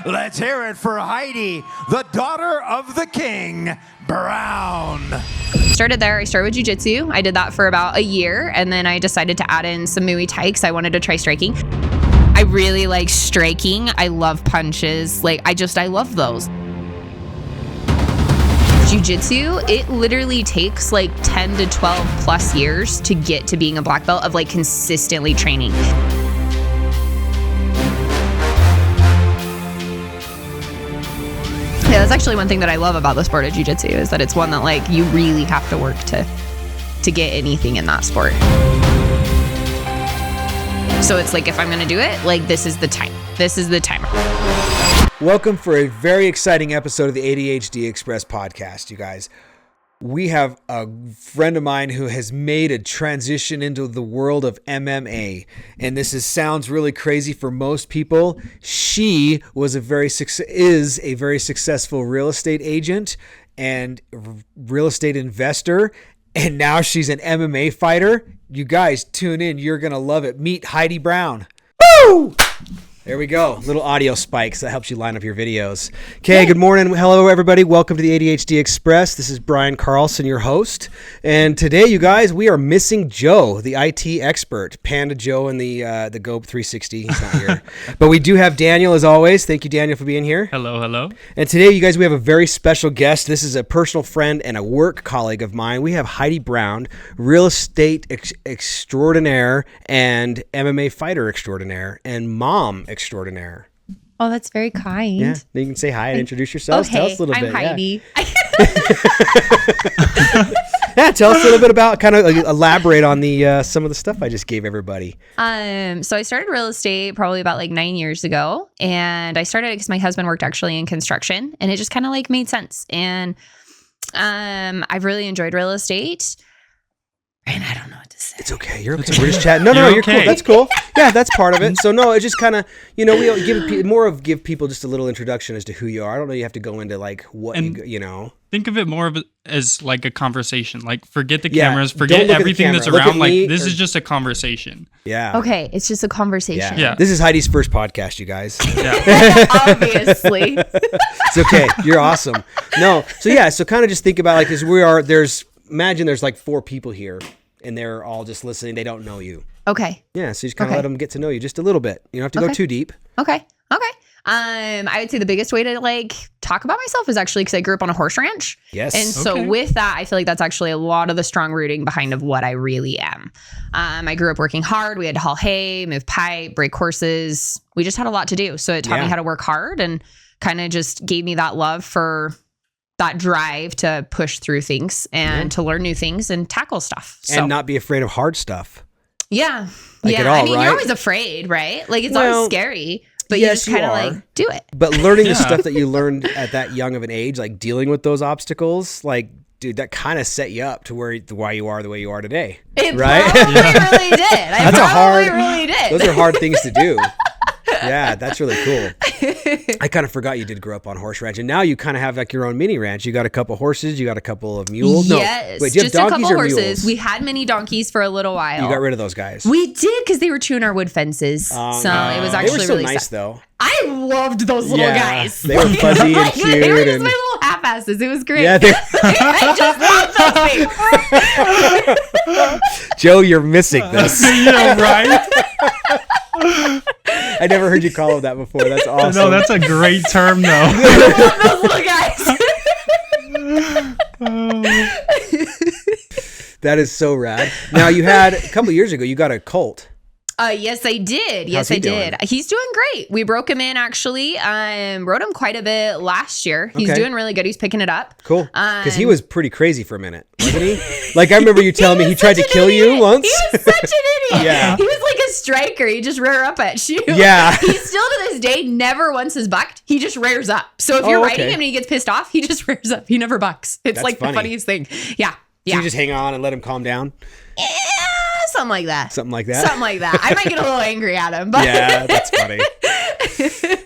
Let's hear it for Heidi, the daughter of the king, Brown. Started there. I started with jiu-jitsu. I did that for about a year, and then I decided to add in some Muay Thai because I wanted to try striking. I really like striking. I love punches. I love those. Jiu-jitsu, it literally takes like 10 to 12 plus years to get to being a black belt of like consistently training. Yeah, that's actually one thing that I love about the sport of jiu-jitsu is that it's one that like you really have to work to get anything in that sport. So it's like, if I'm going to do it, like this is the time. This is the time. Welcome for a very exciting episode of the ADHD Express podcast, you guys. We have a friend of mine who has made a transition into the world of MMA. And this sounds really crazy for most people. She is a very successful real estate agent and real estate investor. And now she's an MMA fighter. You guys tune in. You're going to love it. Meet Heidi Brown. Woo! There we go. Little audio spikes. That helps you line up your videos. Okay, good morning. Hello, everybody. Welcome to the ADHD Express. This is Brian Carlson, your host. And today, you guys, we are missing Joe, the IT expert. Panda Joe in the GOP 360. He's not here. But we do have Daniel, as always. Thank you, Daniel, for being here. Hello, hello. And today, you guys, we have a very special guest. This is a personal friend and a work colleague of mine. We have Heidi Brown, real estate extraordinaire and MMA fighter extraordinaire and mom extraordinaire. Oh, that's very kind. Yeah, you can say hi and introduce yourselves. Tell us a little I'm bit. Heidi. Yeah, tell us a little bit about, kind of elaborate on the some of the stuff I just gave everybody. So I started real estate probably about like 9 years ago, and I started because my husband worked actually in construction, and it just kind of like made sense. And I've really enjoyed real estate. And I don't know what to say. It's okay. You're okay. We're just chatting. No, you're okay. Cool. That's cool. Yeah, that's part of it. So no, it's just kind of, we give people just a little introduction as to who you are. I don't know. You have to go into like what you know. Think of it more of as like a conversation. Like forget the cameras, forget don't look everything at the that's camera. around. Like this is just a conversation. Yeah. Okay, it's just a conversation. Yeah. This is Heidi's first podcast, you guys. Yeah. Obviously. It's okay. You're awesome. No. So yeah. So kind of just think about like this. Imagine there's like 4 people here and they're all just listening. They don't know you. Okay. Yeah. So you just kind of let them get to know you just a little bit. You don't have to go too deep. Okay. I would say the biggest way to like talk about myself is actually because I grew up on a horse ranch. Yes. And so with that, I feel like that's actually a lot of the strong rooting behind of what I really am. I grew up working hard. We had to haul hay, move pipe, break horses. We just had a lot to do. So it taught me how to work hard and kind of just gave me that love for that drive to push through things and to learn new things and tackle stuff. And not be afraid of hard stuff. Yeah. At all, I mean, right? you're always afraid, right? Like it's always scary, but yes, you just kind of like do it. But learning the stuff that you learned at that young of an age, like dealing with those obstacles, like, dude, that kind of set you up to why you are the way you are today. It right? probably really did. Really did. Those are hard things to do. Yeah, that's really cool. I kind of forgot you did grow up on a horse ranch, and now you kind of have like your own mini ranch. You got a couple horses, you got a couple of mules. Yes, no, wait, do you have just a couple or horses. mules? We had mini donkeys for a little while. You got rid of those guys. We did because they were chewing our wood fences. So it was actually they were so really nice sad. though. I loved those little guys. They were fuzzy and cute. They were just my little half-asses. It was great. Yeah, I just love those things. Joe, you're missing this. Yeah, right? I never heard you call them that before. That's awesome. No, that's a great term, though. I love those little guys. That is so rad. Now, you had a couple years ago, you got a colt. Yes, I did. How's he doing? He's doing great. We broke him in actually. Rode him quite a bit last year. He's doing really good. He's picking it up. Cool. Because he was pretty crazy for a minute, wasn't he? Like, I remember you telling me he tried to kill you once. He was such an idiot. Yeah. He was like a striker. He just rear up at you. Yeah. He still to this day never once has bucked. He just rears up. So if you're riding him and he gets pissed off, he just rears up. He never bucks. It's That's like funny. the funniest thing. Yeah. So you just hang on and let him calm down? Yeah, something like that. Something like that? Something like that. I might get a little angry at him. But Yeah, that's funny.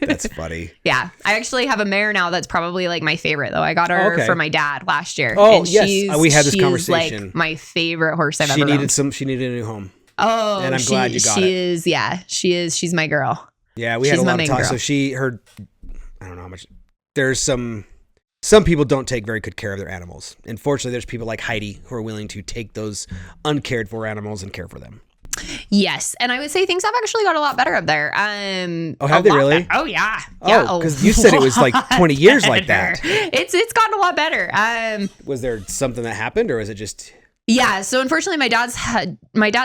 That's funny. Yeah. I actually have a mare now that's probably like my favorite though. I got her for my dad last year. Oh, and yes. We had this she's conversation. Like my favorite horse I've She ever needed owned. She needed a new home. Oh, and I'm glad you got she is. Yeah, she is. She's my girl. Yeah, we had She's a my lot of main talk. girl. So I don't know how much. There's some people don't take very good care of their animals. Unfortunately, there's people like Heidi who are willing to take those uncared for animals and care for them. Yes, and I would say things have actually got a lot better up there. Oh, have they really? Oh, yeah. Oh, because you said it was like 20 years like that. It's gotten a lot better. Was there something that happened, or is it just... Yeah, so unfortunately my dad's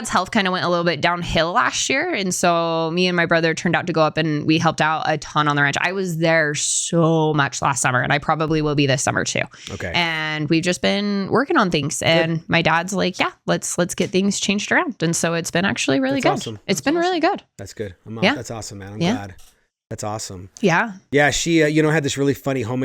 health kind of went a little bit downhill last year, and so me and my brother turned out to go up and we helped out a ton on the ranch. I was there so much last summer, and I probably will be this summer too. Okay. And we've just been working on things, and my dad's like, yeah, let's get things changed around, and so it's been actually really good. Awesome. It's been really good. That's good. That's awesome, man. I'm glad. That's awesome. Yeah. Yeah, she, had this really funny home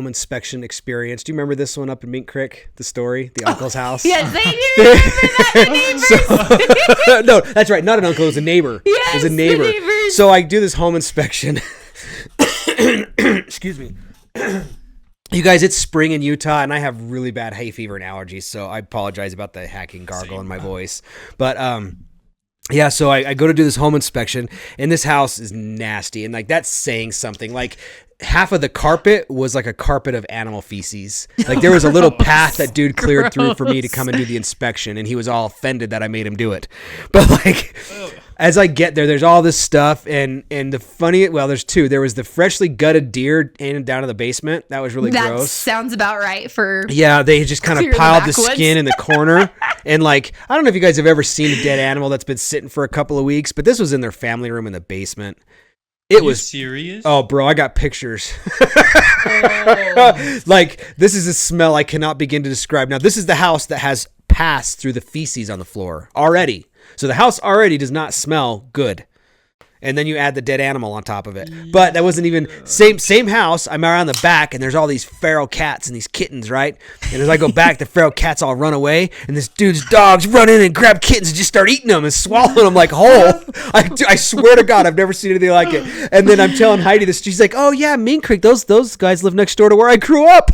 inspection experience. Do you remember this one up in Mink Creek? The story, the uncle's house. Yes, I do remember that. The neighbors. No, that's right. Not an uncle. It was a neighbor. Yes, it was a neighbor. The neighbors. So I do this home inspection. Excuse me. You guys, it's spring in Utah, and I have really bad hay fever and allergies, so I apologize about the hacking gargle in my voice. But yeah, so I go to do this home inspection, and this house is nasty, and like that's saying something. Like half of the carpet was like a carpet of animal feces. Like there was a little path that dude cleared through for me to come and do the inspection, and he was all offended that I made him do it. But like, as I get there, there's all this stuff, and the funny, well, there's two. There was the freshly gutted deer in down in the basement. That was really gross. That sounds about right for... Yeah, they just kind of piled the skin in the corner. And like, I don't know if you guys have ever seen a dead animal that's been sitting for a couple of weeks, but this was in their family room in the basement. It was serious. Oh, bro, I got pictures. Like, this is a smell I cannot begin to describe. Now, this is the house that has passed through the feces on the floor already. So the house already does not smell good. And then you add the dead animal on top of it. But that wasn't even same house. I'm around the back, and there's all these feral cats and these kittens, right? And as I go back, the feral cats all run away, and this dude's dogs run in and grab kittens and just start eating them and swallowing them like whole. I swear to God, I've never seen anything like it. And then I'm telling Heidi this. She's like, "Oh yeah, Mink Creek. Those guys live next door to where I grew up."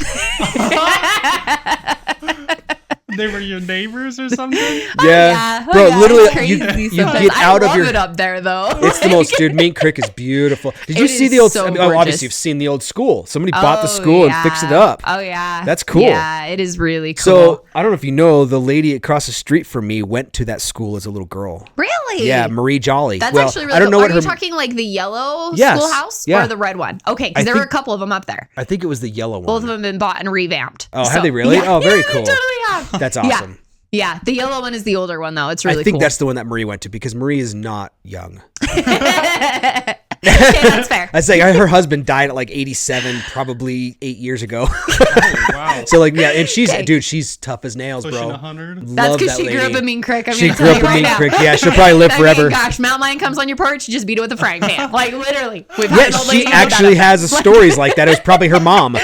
They were your neighbors or something? Yeah. Oh, Bro, yeah. literally, you get out of your... I love it up there, though. It's the most, dude, Mink Creek is beautiful. Did you see the old... So obviously, you've seen the old school. Somebody bought the school and fixed it up. Oh, yeah. That's cool. Yeah, it is really cool. So, I don't know if you know, the lady across the street from me went to that school as a little girl. Really? Yeah, Marie Jolly. That's actually really I don't know cool. what Are her... you talking like the yellow Yes. schoolhouse or the red one? Okay, because there were a couple of them up there. I think it was the yellow one. Both of them have been bought and revamped. Oh, have they really? Yeah. Oh, very Yeah, cool. They totally have. That's awesome. Yeah, the yellow one is the older one, though. It's really cool. I think that's the one that Marie went to because Marie is not young. Okay, that's fair. I say her husband died at like 87, probably 8 years ago. Oh, wow. So like, yeah, and she's tough as nails, Pushing bro. 100. That's because she grew up in Mink Creek. She grew up in Mink Creek. Yeah, she'll probably live forever. Gosh, mountain lion comes on your porch, you just beat it with a frying pan. Like literally. Yeah, she actually has stories like that. It was probably her mom.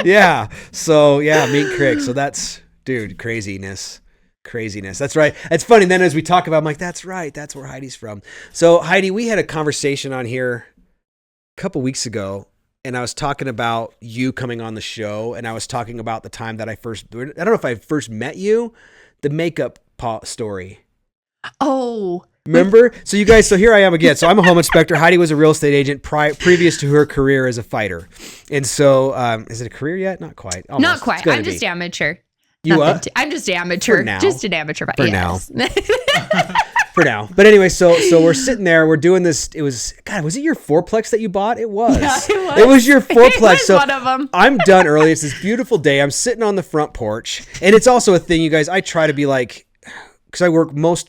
Yeah. So yeah, Mink Creek. So that's, dude, craziness. That's right. It's funny. Then as we talk about, I'm like, that's right. That's where Heidi's from. So Heidi, we had a conversation on here a couple weeks ago, and I was talking about you coming on the show, and I was talking about the time that I don't know if I first met you, the makeup story. Oh. Remember? So you guys, so here I am again. So I'm a home inspector. Heidi was a real estate agent previous to her career as a fighter. And so, is it a career yet? Not quite. Almost. Not quite. I'm just amateur. You what? I'm just amateur. For now. Just an amateur. For now. For now. But anyway, so we're sitting there. We're doing this. It was, God, was it your fourplex that you bought? It was. Yeah, it was. It was your fourplex. It was so one of them. I'm done early. It's this beautiful day. I'm sitting on the front porch. And it's also a thing, you guys, I try to be like, because a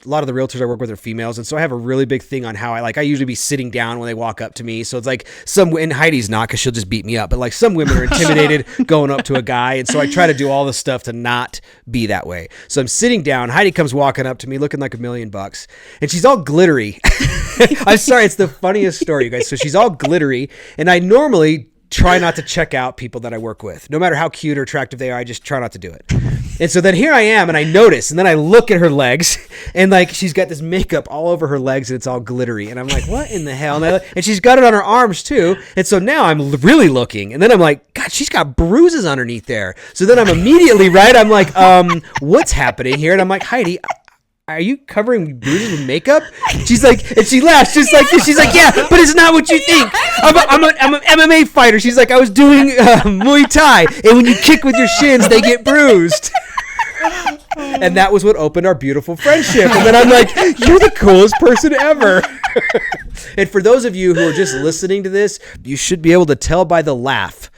lot of the realtors I work with are females, and so I have a really big thing on how I usually be sitting down when they walk up to me. So it's like and Heidi's not, because she'll just beat me up, but like some women are intimidated going up to a guy, and so I try to do all the stuff to not be that way. So I'm sitting down. Heidi comes walking up to me looking like $1 million, and she's all glittery. I'm sorry, it's the funniest story, you guys. So she's all glittery, and I normally try not to check out people that I work with. No matter how cute or attractive they are, I just try not to do it. And so then here I am, and I notice, and then I look at her legs, and like she's got this makeup all over her legs, and it's all glittery. And I'm like, what in the hell? And she's got it on her arms too. And so now I'm really looking, and then I'm like, God, she's got bruises underneath there. So then I'm immediately, right, I'm like, what's happening here? And I'm like, Heidi, are you covering bruises with makeup? She's like, and she laughs just like this. She's like, yeah, but it's not what you think. I'm an MMA fighter. She's like, I was doing Muay Thai, and when you kick with your shins, they get bruised. And that was what opened our beautiful friendship. And then I'm like, you're the coolest person ever. And for those of you who are just listening to this, you should be able to tell by the laugh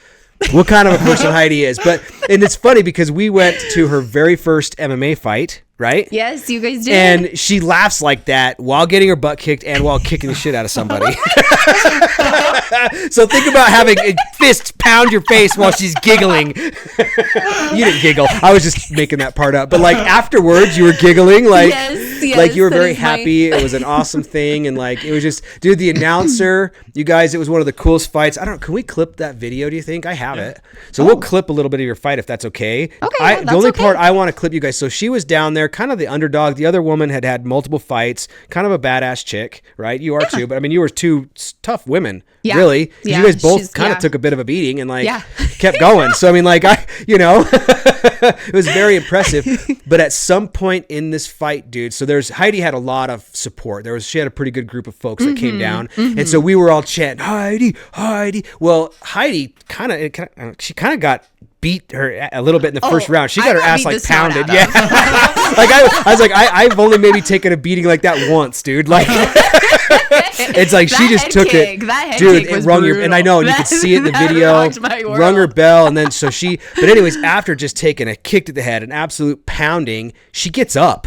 what kind of a person Heidi is. And it's funny because we went to her very first MMA fight, right? Yes, you guys did. And she laughs like that while getting her butt kicked and while kicking the shit out of somebody. So think about having a fist pound your face while she's giggling. You didn't giggle. I was just making that part up. But like afterwards, you were giggling like, yes, like you were very happy. It was an awesome thing. And like, it was just, dude, the announcer, you guys, it was one of the coolest fights. I don't know. Can we clip that video? Do you think? I have it. So we'll clip a little bit of your fight if that's okay. Okay. The only part I want to clip you guys. So she was down there, kind of the underdog. The other woman had multiple fights, kind of a badass chick, right? You are too, but I mean, you were two tough women, really. Yeah. You guys both kind of took a bit of a beating and like kept going. Yeah. So I mean, like it was very impressive. But at some point in this fight, dude, so Heidi had a lot of support. She had a pretty good group of folks that came down, and so we were all chanting, Heidi, Heidi. Well, Heidi kind of got beat her a little bit in the first round. She got her ass like pounded. Yeah. Like I was like, I've only maybe taken a beating like that once, dude. Like it's like she just took it, dude. It rung your, and I know, and you could see it in the video. Rung her bell, and then but anyways, after just taking a kick to the head, an absolute pounding, she gets up.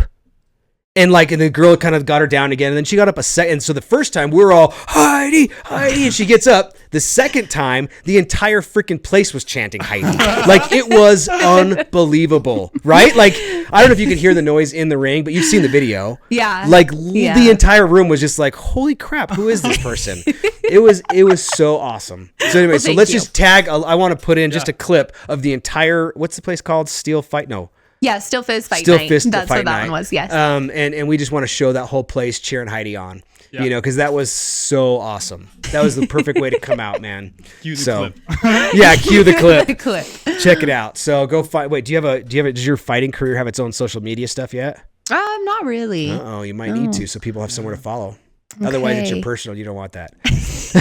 And the girl kind of got her down again, and then she got up a second. So the first time we were all Heidi, Heidi, and she gets up. The second time, the entire freaking place was chanting Heidi. Like it was unbelievable, right? Like I don't know if you could hear the noise in the ring, but you've seen the video. Yeah. The entire room was just like, holy crap, who is this person? It was so awesome. So anyway, so let's just tag. I want to put in just a clip of the entire. What's the place called? Steel Fight? No. Yeah, Still Fist Fight Night. That's what that one was, yes. And we just want to show that whole place cheering Heidi on, because that was so awesome. That was the perfect way to come out, man. Cue the clip. Yeah, cue the clip. Check it out. So go fight. Wait, does your fighting career have its own social media stuff yet? Not really. Uh-oh, you might need to, so people have somewhere to follow. Okay. Otherwise, it's your personal. You don't want that. It's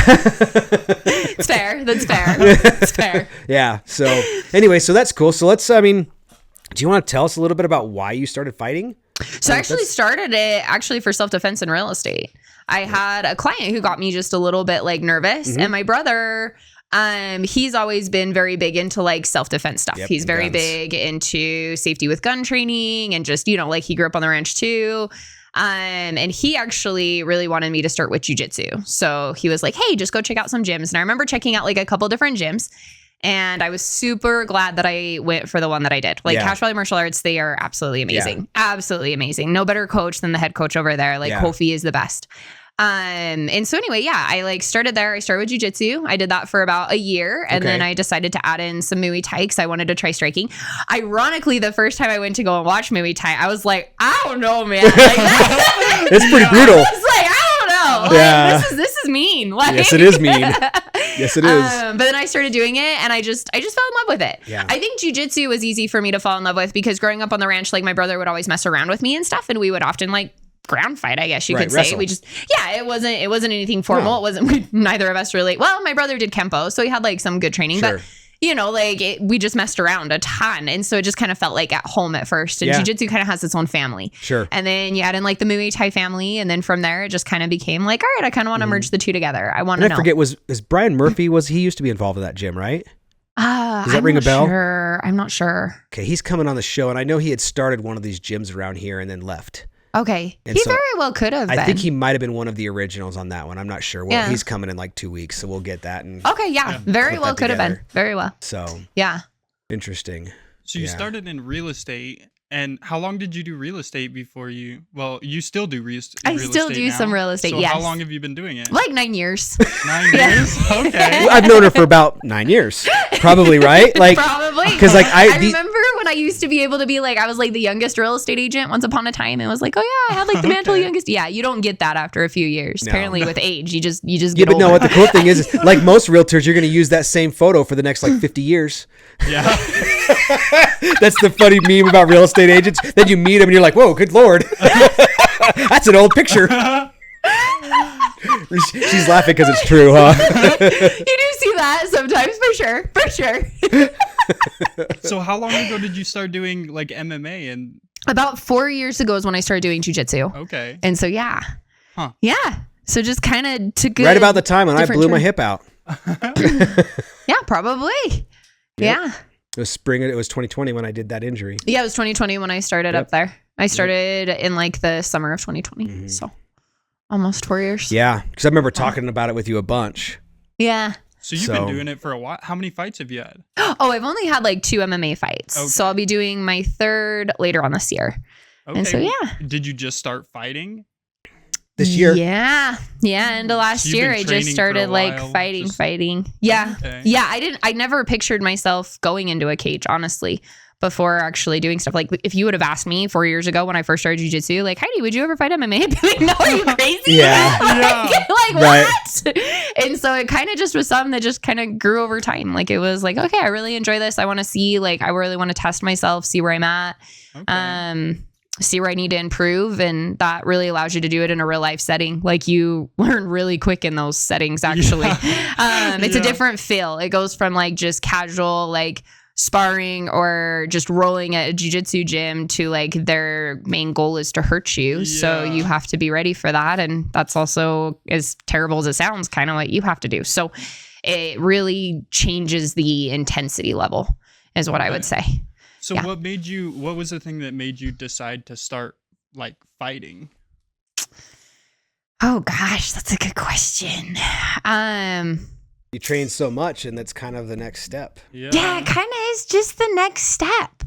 fair. That's fair. It's fair. Yeah. So anyway, so that's cool. So do you want to tell us a little bit about why you started fighting? So I actually started it for self-defense in real estate. I had a client who got me just a little bit nervous, and my brother, he's always been very big into self-defense stuff. He's very big into safety with gun training and just, he grew up on the ranch too. And he actually really wanted me to start with jujitsu. So he was like, hey, just go check out some gyms. And I remember checking out a couple different gyms. And I was super glad that I went for the one that I did. Cache Valley Martial Arts, they are absolutely amazing. Yeah. Absolutely amazing. No better coach than the head coach over there. Kofi is the best. And so anyway, I started there. I started with jujitsu. I did that for about a year. And then I decided to add in some Muay Thai because I wanted to try striking. Ironically, the first time I went to go and watch Muay Thai, I was like, I don't know, man. It's pretty brutal. I was like, I don't know. Yeah. This is mean. Yes, it is mean. Yes, it is. But then I started doing it and I just fell in love with it. Yeah. I think jujitsu was easy for me to fall in love with because growing up on the ranch, my brother would always mess around with me and stuff. And we would often ground fight, I guess you could wrestle. say. It wasn't anything formal. No. It wasn't, neither of us really, my brother did Kempo. So he had some good training, but we just messed around a ton. And so it just kind of felt at home at first. And jiu-jitsu kind of has its own family. Sure. And then you add in the Muay Thai family. And then from there, it just kind of became all right, I kind of want to merge the two together. I want to know. I forget, was Brian Murphy, he used to be involved in that gym, right? Does that ring a bell? I'm not sure. Okay, he's coming on the show. And I know he had started one of these gyms around here and then left. Okay. And he very well could have been. I think he might have been one of the originals on that one. I'm not sure. Well, he's coming in 2 weeks, so we'll get that. Okay, yeah. Very well could have been. Very well. So, yeah. Interesting. So you started in real estate, and how long did you do real estate before you still do real estate I still do now? some real estate, so yes. How long have you been doing it? 9 years. 9 years? Okay. I've known her for about 9 years. Probably, right? Probably. Because I remember when I used to be able to be like, I was like the youngest real estate agent once upon a time, and was like, oh yeah, I had like the mantle youngest. Yeah, you don't get that after a few years. Apparently, with age, you just get but older. no, what the cool thing is, like most realtors, you're going to use that same photo for the next like 50 years. Yeah. That's the funny meme about real estate agents. Then you meet them and you're like, whoa, good Lord. That's an old picture. She's laughing because it's true, huh? You do see that sometimes, for sure. So how long ago did you start doing like MMA? And About 4 years ago is when I started doing jujitsu. okay. And so, yeah. Huh. Yeah. So just kind of took Right about the time when I blew my turn. hip out. Yeah, probably. Yeah. It was spring. It was 2020 when I did that injury. Yeah, it was 2020 when I started up there. I started in like the summer of 2020. So almost 4 years. Yeah, because I remember talking about it with you a bunch. Yeah. So you've been doing it for a while. How many fights have you had? Oh, I've only had like 2 MMA fights. Okay. So I'll be doing my 3rd later on this year. Okay. And so, yeah. Did you just start fighting? This year? Yeah. Yeah. Into last You've year, been I training just for started a like while, fighting. Yeah. Okay. Yeah. I never pictured myself going into a cage, honestly, before actually doing stuff. Like if you would have asked me 4 years ago when I first started jujitsu, like, Heidi, would you ever fight MMA? I'd be like, no, are you crazy? Yeah. Like Right. what? And so it kind of just was something that just kind of grew over time. Like it was like, okay, I really enjoy this. I want to see, like, I really want to test myself, see where I'm at. Okay. See where I need to improve. And that really allows you to do it in a real life setting. Like you learn really quick in those settings, actually. It's a different feel. It goes from like just casual, like sparring or just rolling at a jiu-jitsu gym to like their main goal is to hurt you. So you have to be ready for that. And that's also, as terrible as it sounds, kind of what you have to do. So it really changes the intensity level is what I would say. So what was the thing that made you decide to start like fighting? Oh gosh, that's a good question. You train so much, and that's kind of the next step. Yeah, it kind of is just the next step.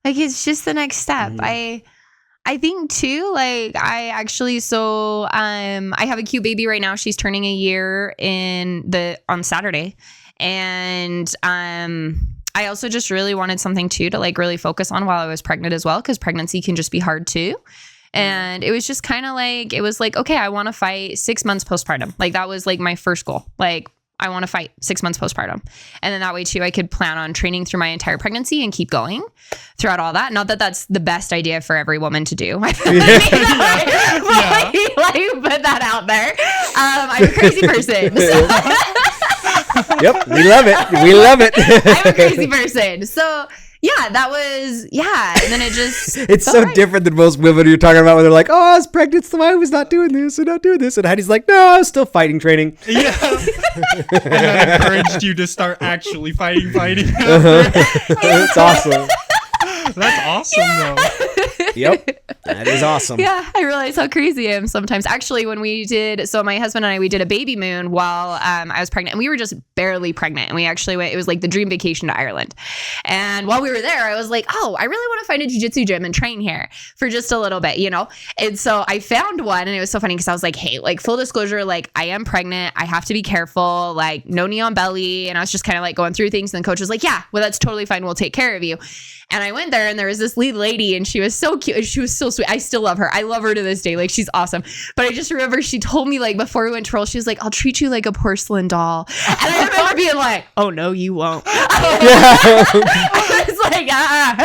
Like it's just the next step. I think too, like I actually, I have a cute baby right now. She's turning a year on Saturday. And I also just really wanted something too to like really focus on while I was pregnant as well, because pregnancy can just be hard too. And it was just kind of like, it was like, okay, I want to fight 6 months postpartum. Like that was like my first goal. Like I want to fight 6 months postpartum. And then that way too, I could plan on training through my entire pregnancy and keep going throughout all that. Not that that's the best idea for every woman to do. Like, put that out there. I'm a crazy person. Yep, we love it. I'm a crazy person. So yeah, that was, and then it just It's so different than most women you're talking about when they're like, oh, I was pregnant, so I was not doing this and not doing this. And Heidi's like, no, I was still fighting training. Yeah. And that encouraged you to start actually fighting. It's awesome. That's awesome though. Yep, that is awesome. Yeah, I realize how crazy I am sometimes. Actually, when we did, so my husband and I, we did a baby moon while I was pregnant, and we were just barely pregnant. And we actually went, it was like the dream vacation to Ireland. And while we were there, I was like, oh, I really want to find a jiu-jitsu gym and train here for just a little bit, you know? And so I found one, and it was so funny because I was like, hey, like full disclosure, like I am pregnant. I have to be careful, like no knee on belly. And I was just kind of like going through things. And the coach was like, yeah, well, that's totally fine. We'll take care of you. And I went there, and there was this lead lady, and she was so cute. She was so sweet. I still love her. I love her to this day. Like, she's awesome. But I just remember she told me, like, before we went to roll, she was like, I'll treat you like a porcelain doll. And I remember being like, oh, no, you won't. I was like, yeah.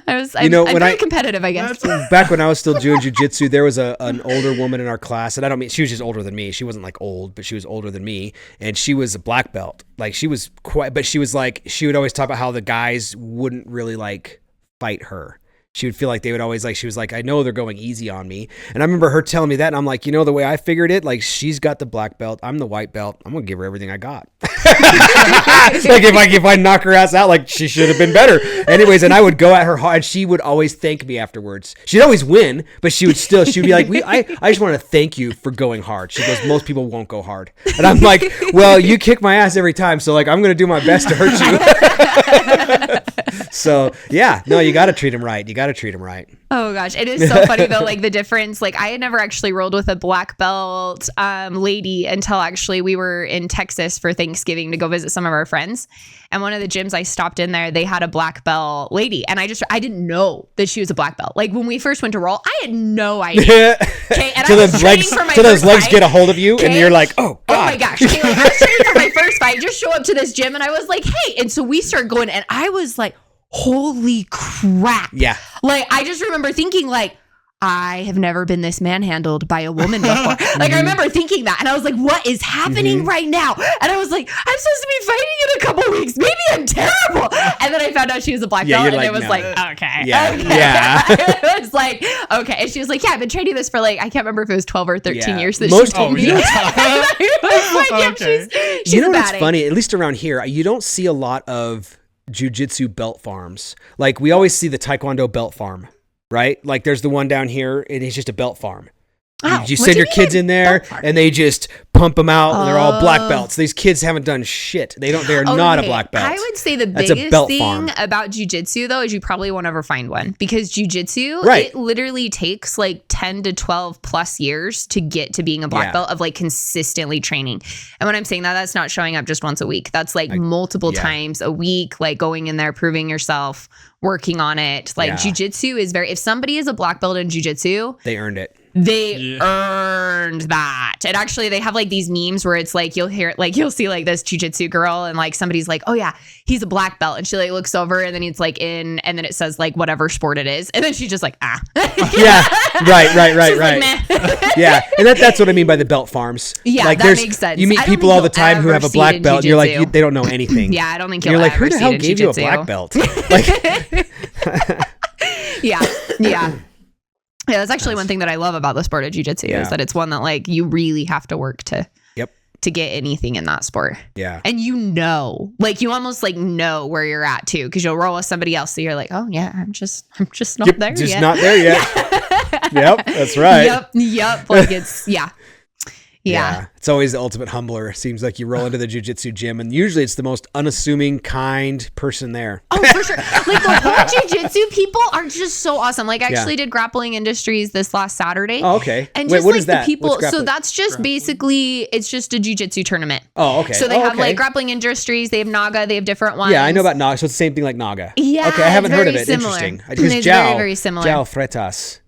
I'm very competitive, I guess. Back when I was still doing jiu-jitsu, there was an older woman in our class, and I don't mean, she was just older than me. She wasn't like old, but she was older than me, and she was a black belt. Like she was but she was like, she would always talk about how the guys wouldn't really like fight her. She would feel like they would always like, she was like, I know they're going easy on me. And I remember her telling me that, and I'm like, you know, the way I figured it, like she's got the black belt, I'm the white belt. I'm going to give her everything I got. Like if I knock her ass out, like she should have been better. Anyways, and I would go at her hard, and she would always thank me afterwards. She'd always win, but she would be like, I just want to thank you for going hard. She goes, most people won't go hard. And I'm like, well, you kick my ass every time, so like I'm going to do my best to hurt you. So yeah, no, you got to treat him right. Oh gosh, it is so funny though, like the difference. Like I had never actually rolled with a black belt lady until actually we were in Texas for Thanksgiving to go visit some of our friends. And one of the gyms I stopped in there, they had a black belt lady. And I didn't know that she was a black belt. Like when we first went to roll, I had no idea. Okay. And till those legs get a hold of you and you're like, oh God. Oh my gosh. Okay, like, I was training for my first fight. Just show up to this gym and I was like, hey. And so we start going and I was like, holy crap. Yeah. Like I just remember thinking like, I have never been this manhandled by a woman before. Like I remember thinking that and I was like, what is happening right now? And I was like, I'm supposed to be fighting in a couple weeks. Maybe I'm terrible. And then I found out she was a black belt and it was like, okay. Yeah. Okay. Yeah. It was like, okay. And she was like, yeah, I've been training this for like, I can't remember if it was 12 or 13 years that she told me. You know she's a what's baddie. funny? At least around here, you don't see a lot of jiu-jitsu belt farms. Like we always see the Taekwondo belt farm, right? Like there's the one down here and it's just a belt farm. You send your kids in there and they just pump them out and they're all black belts. These kids haven't done shit. They're not a black belt. I would say the biggest thing about jiu-jitsu though is you probably won't ever find one because jiu-jitsu, it literally takes like 10 to 12 plus years to get to being a black belt of like consistently training. And when I'm saying that, that's not showing up just once a week. That's like multiple times a week, like going in there, proving yourself, working on it. Like jiu-jitsu is if somebody is a black belt in jiu-jitsu, they earned it. They earned that. And actually they have like these memes where it's like, you'll see like this jiu-jitsu girl and like somebody's like, oh yeah, he's a black belt. And she like looks over and then it's like and then it says like whatever sport it is. And then she's just like, Yeah. Right. Like, Yeah. And that's what I mean by the belt farms. Yeah, like, that makes sense. You meet people all the time who have a black belt and you're like, they don't know anything. Yeah, I don't think you'll you're like, ever who the see hell it in gave you a jiu-jitsu. black belt? Like, Yeah, that's actually one thing that I love about the sport of jiu-jitsu is that it's one that like you really have to work to get anything in that sport. Yeah. And you almost like know where you're at too because you'll roll with somebody else so you're like, oh yeah, I'm just not there yet. Just not there yet. Yep, that's right. Yep. Like it's Yeah. It's always the ultimate humbler. It seems like you roll into the jiu-jitsu gym and usually it's the most unassuming, kind person there. Oh, for sure. Like the whole jiu-jitsu people are just so awesome. Like I actually did Grappling Industries this last Saturday. Oh, okay. And wait, just what like is that? the people, so that's just basically, it's just a jiu-jitsu tournament. Oh, okay. So they have like Grappling Industries, they have Naga, they have different ones. Yeah, I know about Naga. So it's the same thing like Naga. Yeah. Okay, I haven't heard of it. Similar. Interesting. It's very, very similar. Jao Freitas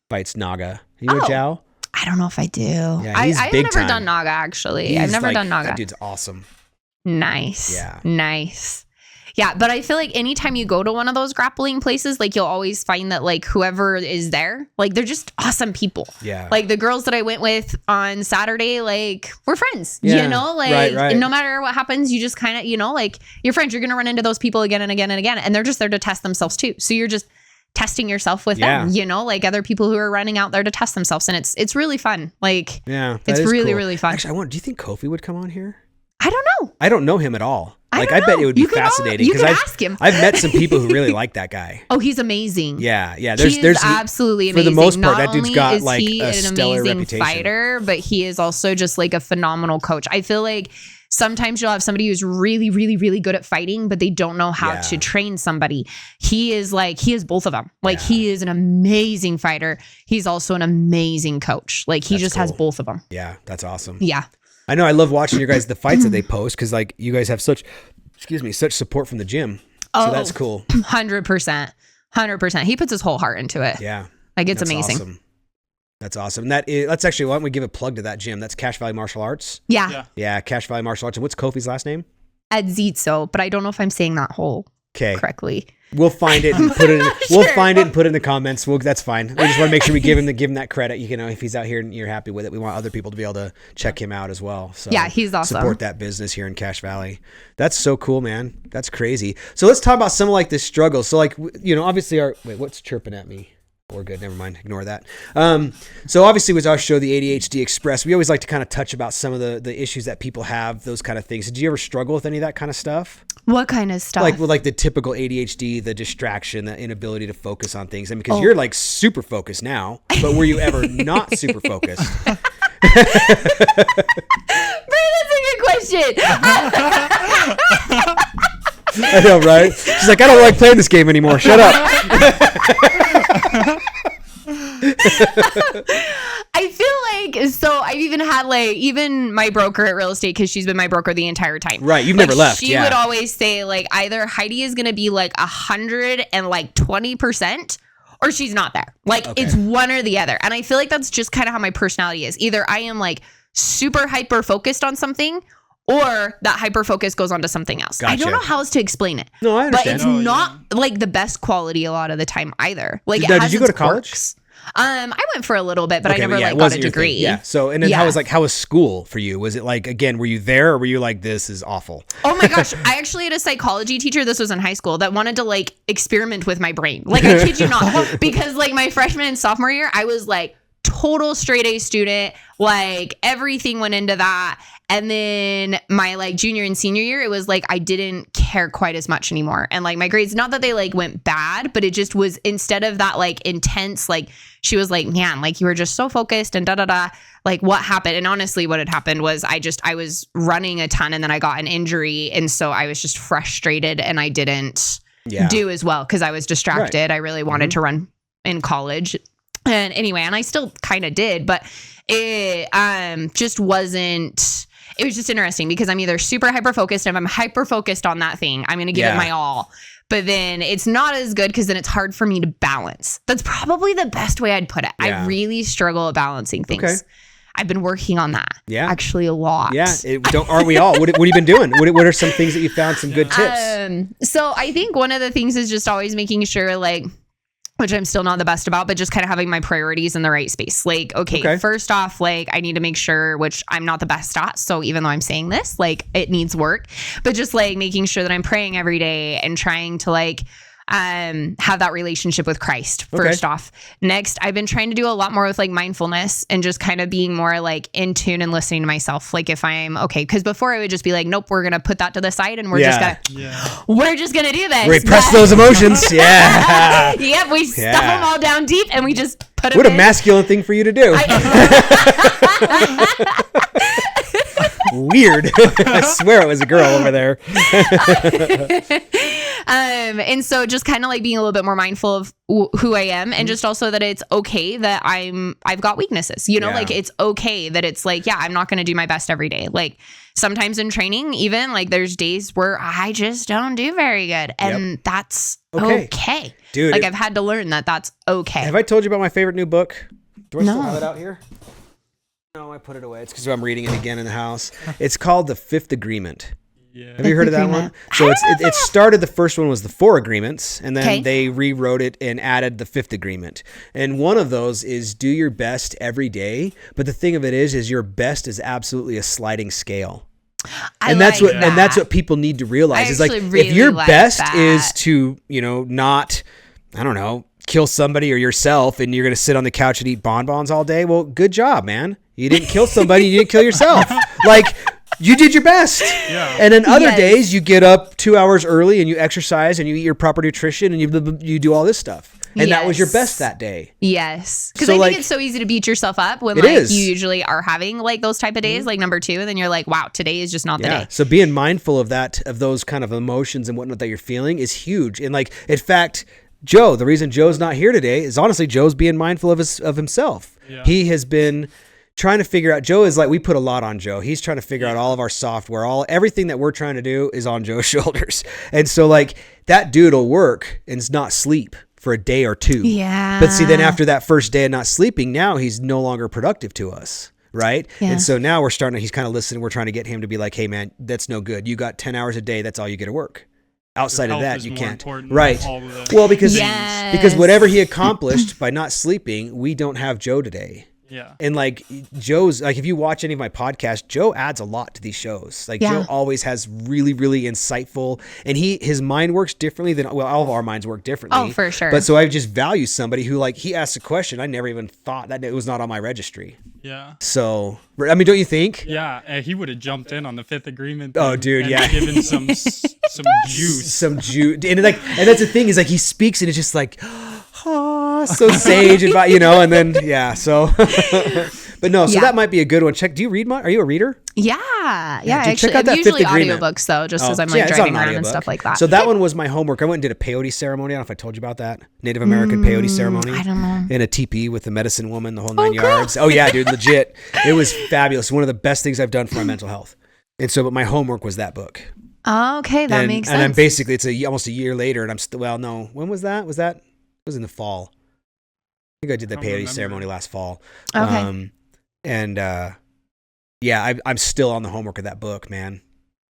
fights Naga. You know Jao? I don't know if I do. Yeah, he's I've big never time. done Naga actually. I've never done Naga. That dude's awesome. Nice. Yeah. Nice. Yeah, but I feel like anytime you go to one of those grappling places, like you'll always find that like whoever is there, like they're just awesome people. Yeah. Like the girls that I went with on Saturday, like we're friends. Yeah. You know, like right. no matter what happens, you just kind of, you know, like you're friends. You're gonna run into those people again and again and again, and they're just there to test themselves too. So you're just testing yourself with them, you know, like other people who are running out there to test themselves, and it's really fun. Like, it's really cool. Really fun. Actually, do you think Kofi would come on here? I don't know. I don't know him at all. I bet it would be fascinating because ask him. I've met some people who really like that guy. Oh, he's amazing. Yeah. There's absolutely amazing. For the most part, Not that dude's got like he a an stellar amazing reputation. fighter, but he is also just like a phenomenal coach. I feel like sometimes you'll have somebody who's really, really, really good at fighting, but they don't know how to train somebody. He is both of them. Like he is an amazing fighter. He's also an amazing coach. Like he has both of them. Yeah, that's awesome. Yeah. I know. I love watching your guys, the fights that they post, because like you guys have such support from the gym. So that's cool. 100%. He puts his whole heart into it. Yeah. Like it's that's amazing. Awesome. That's awesome. Let's actually, why don't we give a plug to that gym? That's Cache Valley Martial Arts. Yeah. Cache Valley Martial Arts. And what's Kofi's last name? Adzitso, but I don't know if I'm saying that whole correctly. We'll find it and put it. Find it and put it in the comments. That's fine. We just want to make sure we give him that credit. You know, if he's out here and you're happy with it, we want other people to be able to check him out as well. So yeah, he's awesome. Support that business here in Cache Valley. That's so cool, man. That's crazy. So let's talk about some of like this struggle. So like, you know, obviously what's chirping at me? We're good. Never mind. Ignore that. So obviously with our show, the ADHD Express, we always like to kind of touch about some of the issues that people have, those kind of things. Did you ever struggle with any of that kind of stuff? What kind of stuff? Like with like the typical ADHD, the distraction, the inability to focus on things. I mean, because you're like super focused now, but were you ever not super focused? Bro, that's a good question. I know, right? She's like, I don't like playing this game anymore. Shut up. I feel like, so I've even had like, even my broker at real estate, because she's been my broker the entire time. Right. You've Like, never left. She would always say like, either Heidi is going to be like 120%, or she's not there. Like it's one or the other. And I feel like that's just kind of how my personality is. Either I am like super hyper focused on something, or that hyper focus goes on to something else. Gotcha. I don't know how else to explain it. No, I understand. But it's not like the best quality a lot of the time either. Like it Now, has did you go its to college? quirks. I went for a little bit, but I never but like it got a wasn't your thing. degree. Yeah. So, and then Yeah. how was school for you? Was it like, again, were you there, or were you like, this is awful? Oh my gosh. I actually had a psychology teacher, this was in high school, that wanted to like experiment with my brain. Like I kid you not. Because like my freshman and sophomore year, I was like total straight A student. Like everything went into that. And then my like junior and senior year, it was like I didn't care quite as much anymore. And like my grades, not that they like went bad, but it just was, instead of that like intense, like she was like, man, like you were just so focused and like what happened? And honestly, what had happened was I was running a ton and then I got an injury. And so I was just frustrated and I didn't do as well because I was distracted. Right. I really wanted to run in college. And anyway, and I still kind of did, but it just wasn't. It was just interesting because I'm either super hyper focused. If I'm hyper focused on that thing, I'm going to give it my all. But then it's not as good because then it's hard for me to balance. That's probably the best way I'd put it. Yeah. I really struggle at balancing things. Okay. I've been working on that. Yeah. Actually a lot. Yeah. Aren't we all? What have you been doing? What are some things that you found, some good tips? So I think one of the things is just always making sure like, which I'm still not the best about, but just kind of having my priorities in the right space. Like, okay, first off, like I need to make sure, which I'm not the best at. So even though I'm saying this, like it needs work, but just like making sure that I'm praying every day and trying to like, have that relationship with Christ first off. Next, I've been trying to do a lot more with like mindfulness and just kind of being more like in tune and listening to myself. Like if I'm because before I would just be like, nope, we're going to put that to the side and we're just going to do this. Repress those emotions. Yeah. Yep. We stuff them all down deep and we just put them in. What a masculine thing for you to do. Weird. I swear it was a girl over there. And so just kind of like being a little bit more mindful of who I am and just also that it's okay that I've got weaknesses, you know, like it's okay that it's like, I'm not going to do my best every day. Like sometimes in training, even like there's days where I just don't do very good and that's okay. Dude, like I've had to learn that that's okay. Have I told you about my favorite new book? Do I still have it out here? No, I put it away. It's because I'm reading it again in the house. It's called The Fifth Agreement. Yeah. Have you heard of that one? So it started, the first one was the 4 agreements, and then they rewrote it and added the 5th agreement. And one of those is do your best every day. But the thing of it is your best is absolutely a sliding scale. And that's what people need to realize is like, really if your best is to, not, I don't know, kill somebody or yourself and you're going to sit on the couch and eat bonbons all day. Well, good job, man. You didn't kill somebody. You didn't kill yourself. Like, you did your best. Yeah. And then other days you get up 2 hours early and you exercise and you eat your proper nutrition and you do all this stuff. And that was your best that day. Yes. Because I think it's so easy to beat yourself up when you usually are having like those type of days, like number 2, and then you're like, wow, today is just not the day. So being mindful of those kind of emotions and whatnot that you're feeling is huge. And like, in fact, Joe, the reason Joe's not here today is honestly Joe's being mindful of himself. Yeah. He has been trying to figure out, Joe is like, we put a lot on Joe. He's trying to figure out all of our software, everything that we're trying to do is on Joe's shoulders. And so like that dude will work and not sleep for a day or 2. Yeah. But see, then after that first day of not sleeping, now he's no longer productive to us. Right. Yeah. And so now he's kind of listening. We're trying to get him to be like, hey man, that's no good. You got 10 hours a day. That's all you get to work. Outside of that, you can't. Right. Well, because whatever he accomplished by not sleeping, we don't have Joe today. Yeah. And like Joe's, like if you watch any of my podcasts, Joe adds a lot to these shows. Like Joe always has really, really insightful, and his mind works differently than, all of our minds work differently. Oh, for sure. But so I just value somebody who like, he asks a question. I never even thought that it was not on my registry. Yeah. So, I mean, don't you think? Yeah. He would have jumped in on the 5th agreement. Oh, dude. Yeah. Given some juice. Some juice. And that's the thing is like, he speaks and it's just like, so sage and and then so But no, so Yeah. that might be a good one. Do you read much? Are you a reader? Yeah. dude, Actually, check out that usually Fifth Agreement. audiobooks though, just as I'm Yeah, like it's on driving an around and audiobook. stuff like that. So that one was my homework. I went and did a peyote ceremony. I don't know if I told you about that. Native American peyote ceremony. I don't know. In a teepee with the medicine woman, the whole 9 yards. Oh yeah, dude, legit. It was fabulous. One of the best things I've done for my mental health. And so, but my homework was that book. Oh, okay, that makes sense. And I'm basically, it's almost a year later, and I'm still. Well, no, when was that? It was in the fall. I think I did the peyote ceremony last fall. Okay. Yeah, I'm still on the homework of that book, man.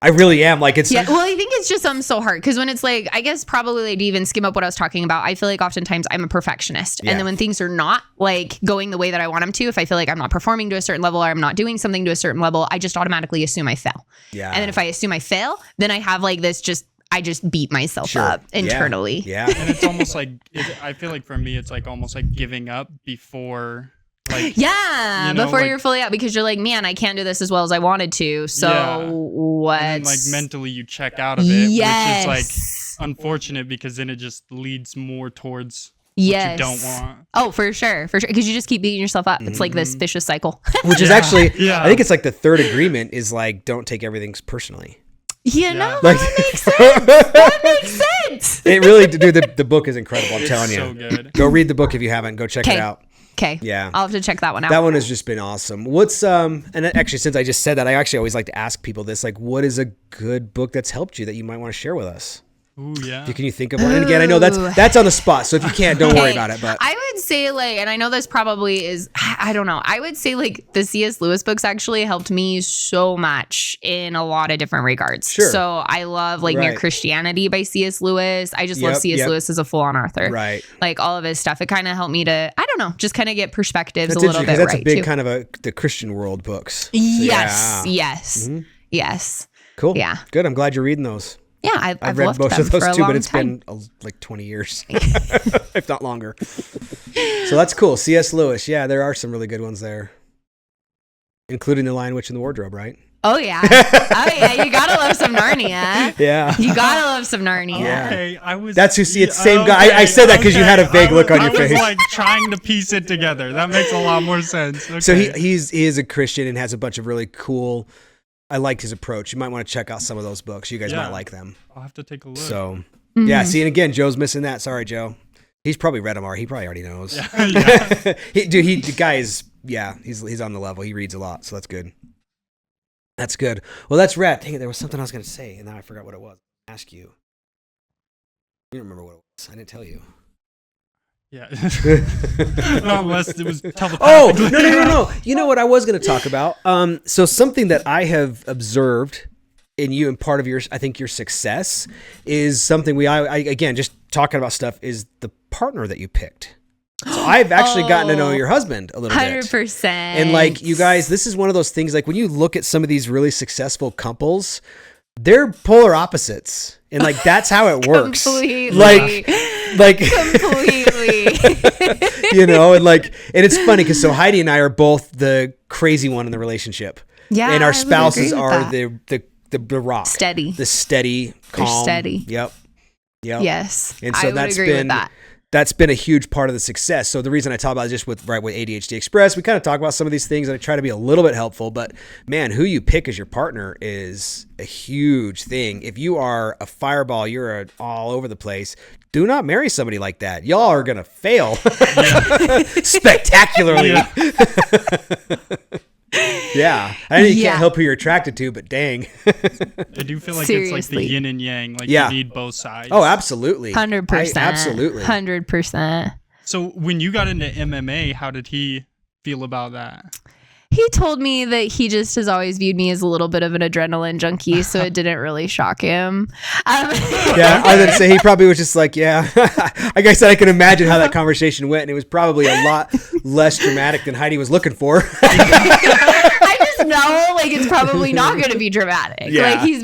I really am. Like it's well, I think it's just so hard because when it's like, I guess probably like to even skim up what I was talking about, I feel like oftentimes I'm a perfectionist, and then when things are not like going the way that I want them to, if I feel like I'm not performing to a certain level or I'm not doing something to a certain level, I just automatically assume I fail. Yeah. And then if I assume I fail, then I have like this I just beat myself up internally. Yeah. And it's almost like I feel like for me, it's like almost like giving up before. Like, before you're fully out, because you're like, man, I can't do this as well as I wanted to. So what? And then, like mentally, you check out of it, which is like unfortunate because then it just leads more towards what you don't want. Oh, for sure, because you just keep beating yourself up. It's like this vicious cycle. Which is actually, I think it's like the third agreement is like, don't take everything personally. No, that makes sense. That makes sense. It really, dude, the book is incredible. I'm telling you. So good. Go read the book if you haven't. Go check it out. Okay. Yeah. I'll have to check that one out. That one has just been awesome. What's and actually, since I just said that, I actually always like to ask people this, like, what is a good book that's helped you that you might want to share with us? Ooh, yeah. Can you think of one? And again, I know that's on the spot, so if you can't, don't worry about it. But I would say like, and I know this probably is, I don't know. I would say like the C.S. Lewis books actually helped me so much in a lot of different regards. Sure. So I love like Mere Christianity by C.S. Lewis. I just love C.S. Lewis as a full-on author. Right. Like all of his stuff. It kind of helped me to, I don't know, just kind of get perspectives that's a little bit. That's right a big too. kind of the Christian world books. So, yes. Mm-hmm. Yes. Cool. Yeah. Good. I'm glad you're reading those. Yeah, I've read loved most them of those for a too, long but it's time. been like 20 years, if not longer. So that's cool. C.S. Lewis. Yeah, there are some really good ones there, including The Lion, Witch, and the Wardrobe, right? Oh, yeah. You gotta love some Narnia. Yeah. You gotta love some Narnia. Yeah. Okay, That's who see it. Same guy. I said that because you had a vague look on your face. I was like trying to piece it together. That makes a lot more sense. Okay. So he is a Christian and has a bunch of really cool. I like his approach. You might want to check out some of those books. You guys might like them. I'll have to take a look. So yeah, see, and again, Joe's missing that. Sorry, Joe. He's probably read them already. He probably already knows. Yeah. The guy is he's on the level. He reads a lot, so that's good. That's good. Well, that's rad. Dang it, there was something I was going to say, and now I forgot what it was. Ask you. You don't remember what it was. I didn't tell you. Yeah. Not unless it was telepathically. Oh, no. You know what I was going to talk about? So something that I have observed in you and part of your, I think your success is something I again, just talking about stuff is the partner that you picked. So I've actually gotten to know your husband a little 100%. bit. And like you guys, this is one of those things, like when you look at some of these really successful couples, they're polar opposites. And like, that's how it works. Completely. Like completely. and it's funny because so Heidi and I are both the crazy one in the relationship. Yeah. And our I would spouses agree with are that. the rock. Steady. The steady, calm. They're steady. Yep. Yes. And so I would agree with that. That's been a huge part of the success. So the reason I talk about it just with ADHD Express, we kind of talk about some of these things and I try to be a little bit helpful, but man, who you pick as your partner is a huge thing. If you are a fireball, you're all over the place. Do not marry somebody like that. Y'all are going to fail spectacularly. Yeah. I know you can't help who you're attracted to, but dang. I do feel like it's like the yin and yang. Like you need both sides. Oh, absolutely. 100%. Absolutely. 100%. So when you got into MMA, how did he feel about that? He told me that he just has always viewed me as a little bit of an adrenaline junkie, so it didn't really shock him. Yeah, I was going to say he probably was just like, yeah. Like I said, I can imagine how that conversation went, and it was probably a lot less dramatic than Heidi was looking for. I just know, like, it's probably not going to be dramatic. Yeah. Like, he's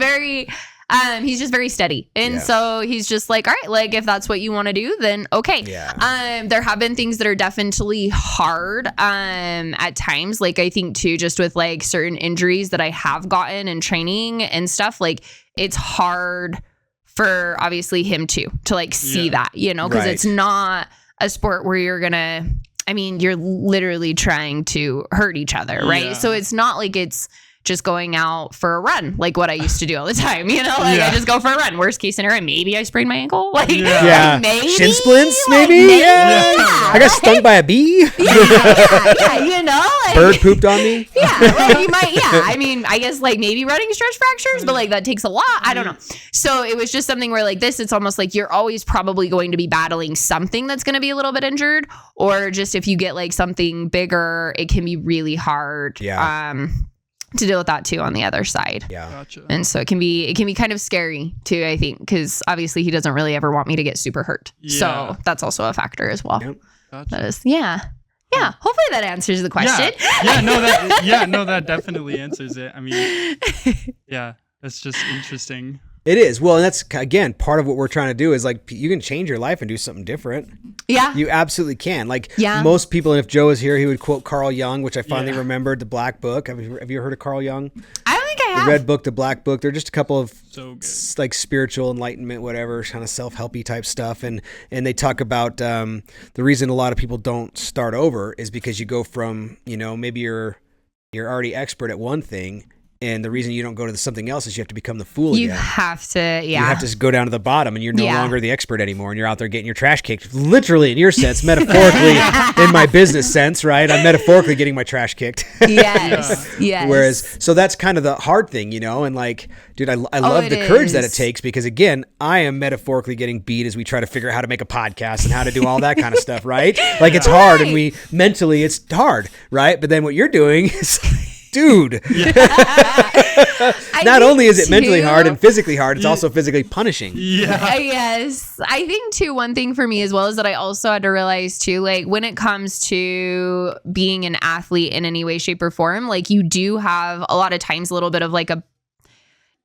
just very steady. And so he's just like, all right, like, if that's what you want to do, then okay. Yeah. There have been things that are definitely hard at times. Like, I think, too, just with, like, certain injuries that I have gotten in training and stuff, like, it's hard for, obviously, him, too, to, like, see that, because it's not a sport where you're going to, I mean, you're literally trying to hurt each other, right? Yeah. So it's not like it's just going out for a run, like what I used to do all the time, you know? Like, I just go for a run. Worst case scenario, maybe I sprained my ankle. Like, maybe. Shin splints, like, maybe? Yeah. I got stung by a bee. Yeah, you know? Like, Bird pooped on me. Yeah, like you might, I mean, I guess like maybe running stretch fractures, but like that takes a lot. I don't know. So it was just something where like this, it's almost like you're always probably going to be battling something that's going to be a little bit injured, or just if you get like something bigger, it can be really hard. To deal with that too on the other side. Yeah. Gotcha. And so it can be kind of scary too, I think, because obviously he doesn't really ever want me to get super hurt. Yeah. So that's also a factor as well. Yep. Gotcha. That is, yeah. Hopefully that answers the question. No, that definitely answers it. I mean, yeah, that's just interesting. It is. Well, and that's, again, part of what we're trying to do is like, you can change your life and do something different. Yeah. You absolutely can. Like most people, and if Joe was here, he would quote Carl Jung, which I finally remembered, the Black Book. Have you heard of Carl Jung? I don't think I have. The Red Book, the Black Book. They're just a couple of like spiritual enlightenment, whatever, kind of self-helpy type stuff. And they talk about the reason a lot of people don't start over is because you go from, maybe you're already expert at one thing. And the reason you don't go to something else is you have to become the fool again. You have to, You have to go down to the bottom, and you're no longer the expert anymore, and you're out there getting your trash kicked. Literally, in your sense, metaphorically, in my business sense, right? I'm metaphorically getting my trash kicked. Yes. Whereas, so that's kind of the hard thing, and like, dude, I love the courage that it takes because, again, I am metaphorically getting beat as we try to figure out how to make a podcast and how to do all that kind of stuff, right? Like, it's hard, and mentally, it's hard, right? But then what you're doing is... Dude, not only is it mentally hard and physically hard, it's also physically punishing. Yeah. Yes. I think too, one thing for me as well is that I also had to realize too, like when it comes to being an athlete in any way, shape or form, like you do have a lot of times a little bit of like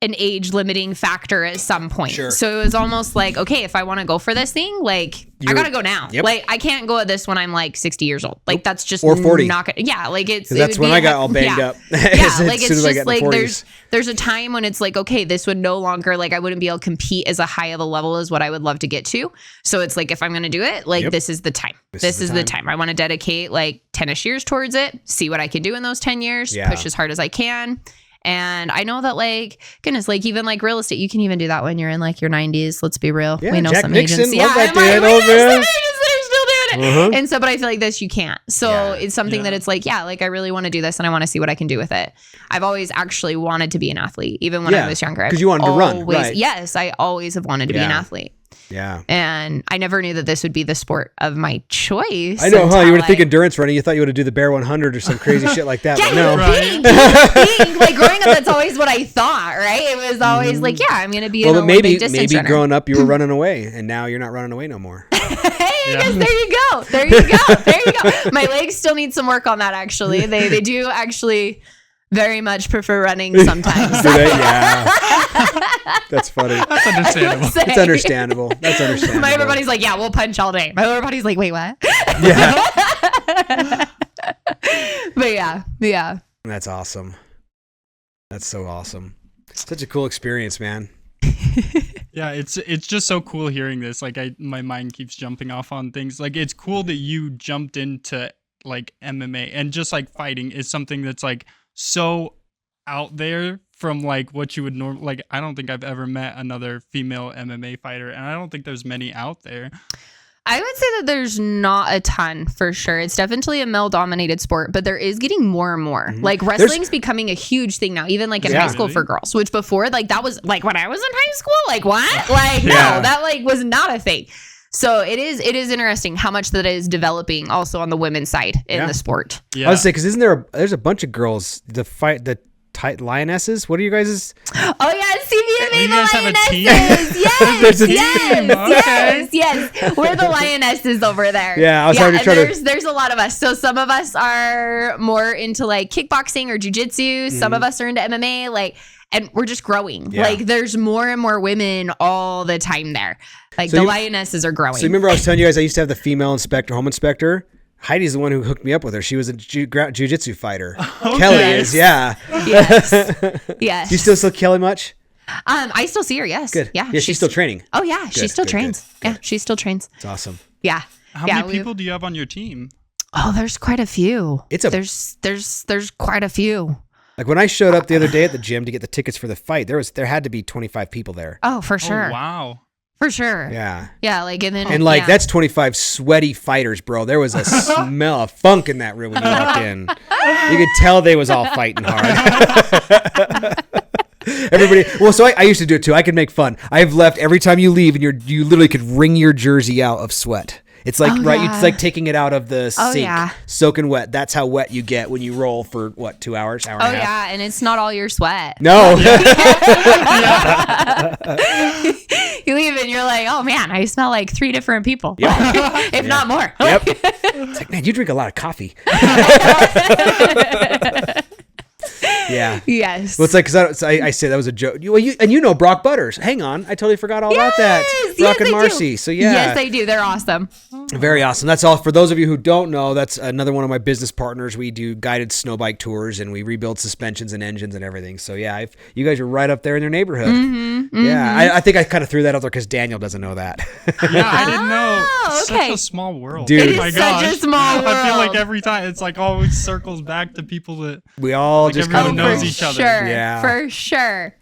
an age limiting factor at some point. Sure. So it was almost like, okay, if I want to go for this thing, like I gotta go now. Yep. Like I can't go at this when I'm like 60 years old. Like that's just or 40. not gonna, like it's, that's when I got all banged up. Like it's just like there's a time when it's like, okay, this would no longer, like I wouldn't be able to compete as a high of a level as what I would love to get to. So it's like, if I'm going to do it, like this is the time. This is the time. I want to dedicate like 10ish years towards it, see what I can do in those 10 years, push as hard as I can. And I know that, like, goodness, like even like real estate, you can even do that when you're in like your 90s. Let's be real. Yeah, we know Jack some Nixon, agents. love that we dude know over some there. agents that are still doing it. And so, but I feel like this you can't. So it's something that it's like, like I really want to do this and I want to see what I can do with it. I've always actually wanted to be an athlete, even when I was younger. Because you wanted to run, right? Yes, I always have wanted to be an athlete. Yeah. And I never knew that this would be the sport of my choice. I know, huh? You were thinking endurance running. You thought you would have do the Bear 100 or some crazy shit like that. Yeah, but no. Right. Like growing up, that's always what I thought, right? It was always like, I'm going to be an Olympic distance runner. Growing up you were running away, and now you're not running away no more. There you go. There you go. My legs still need some work on that, actually. They do actually very much prefer running sometimes. Do they? Yeah. That's funny. That's understandable. It's understandable. That's understandable. My other buddy's like, we'll punch all day. My other buddy's like, wait, what? Yeah. But yeah. That's awesome. That's so awesome. Such a cool experience, man. Yeah, it's just so cool hearing this. Like my mind keeps jumping off on things. Like it's cool that you jumped into like MMA, and just like fighting is something that's like so out there from like what you would normally, like I don't think I've ever met another female MMA fighter, and I don't think there's many out there. I would say that there's not a ton for sure. It's definitely a male-dominated sport, but there is getting more and more. Mm-hmm. Like wrestling's becoming a huge thing now, even like in high school for girls. Which before, like that was like when I was in high school, like what? Like no, that like was not a thing. So it is interesting how much that is developing also on the women's side in the sport. Yeah. I was say because there's a bunch of girls the lionesses. What are you guys'? Oh yeah, CBMA you guys have a team? Yes, There's a team. Yes. We're the lionesses over there. Yeah, I was already trying to. There's a lot of us. So some of us are more into like kickboxing or jujitsu. Some of us are into MMA. Like, and we're just growing. Yeah. Like, there's more and more women all the time there. Like the lionesses are growing. So remember I was telling you guys I used to have the female inspector, home inspector. Heidi's the one who hooked me up with her. She was a jiu-jitsu fighter. Okay. Kelly is, Yes. Do you still Kelly much? I still see her, yes. Good. Yeah. She's still training. Oh, yeah. She still trains. Good. Yeah, she still trains. It's awesome. Yeah. How many people do you have on your team? Oh, there's quite a few. There's quite a few. Like when I showed up the other day at the gym to get the tickets for the fight, there had to be 25 people there. Oh, for sure. Oh, wow. For sure. Yeah. Yeah, like that's 25 sweaty fighters, bro. There was a smell of funk in that room when you walked in. You could tell they was all fighting hard. Everybody. Well, so I used to do it too. I could make fun. I've left every time you leave, and you literally could wring your jersey out of sweat. It's like it's like taking it out of the sink, soaking wet. That's how wet you get when you roll for 2 hours, hour and a half. Yeah, and it's not all your sweat. No. You leave and you're like, oh man, I smell like 3 different people, if not more. Yep. It's like, man, you drink a lot of coffee. Yeah. Yes. Well, it's like, because I say that was a joke. You know Brock Butters. Hang on. I totally forgot all about that. Brock and Marcy. Do. So, yeah. Yes, they do. They're awesome. Very awesome. That's all. For those of you who don't know, that's another one of my business partners. We do guided snow bike tours, and we rebuild suspensions and engines and everything. So, yeah, you guys are right up there in their neighborhood. Yeah. I think I kind of threw that out there because Daniel doesn't know that. Yeah, I didn't know. Such a small world. Dude. It is such a small world. I feel like every time it's like always circles back to people that we all just kind of knows each other. Yeah. For sure.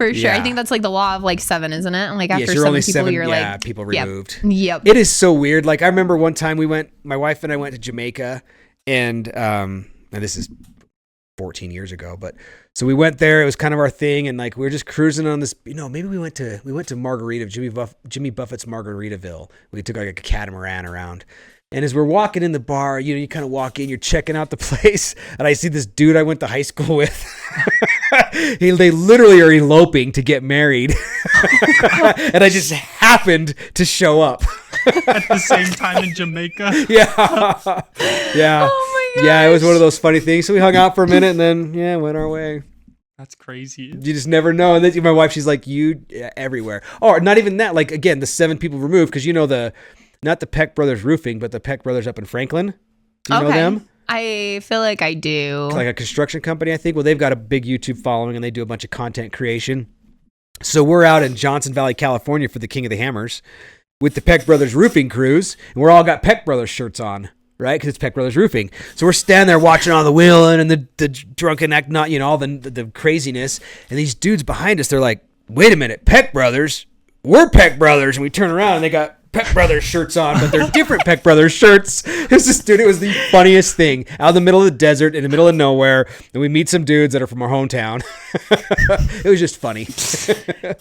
Yeah. I think that's like the law of like 7, isn't it? Like after you're 7 only people, 7, you're like people removed. Yep. It is so weird. Like I remember one time my wife and I went to Jamaica, and this is 14 years ago, but so we went there. It was kind of our thing, and like we were just cruising on this. Maybe we went to Margarita, Jimmy Buffett's Margaritaville. We took like a catamaran around. And as we're walking in the bar, you kind of walk in, you're checking out the place, and I see this dude I went to high school with. They literally are eloping to get married. And I just happened to show up. At the same time in Jamaica. Yeah. Yeah. Oh my gosh. Yeah, it was one of those funny things. So we hung out for a minute and then, went our way. That's crazy. You just never know. And then my wife, she's like, everywhere. Or not even that. Like, again, the 7 people removed, because not the Peck Brothers Roofing, but the Peck Brothers up in Franklin. Do you know them? I feel like I do. Like a construction company, I think. Well, they've got a big YouTube following, and they do a bunch of content creation. So we're out in Johnson Valley, California for the King of the Hammers with the Peck Brothers Roofing crews, and we're all got Peck Brothers shirts on, right? Because it's Peck Brothers Roofing. So we're standing there watching all the wheeling and the drunken act, all the craziness. And these dudes behind us, they're like, wait a minute, Peck Brothers? We're Peck Brothers. And we turn around, and they got Peck Brothers shirts on, but they're different Peck Brothers shirts. It was the funniest thing. Out in the middle of the desert, in the middle of nowhere, and we meet some dudes that are from our hometown. It was just funny.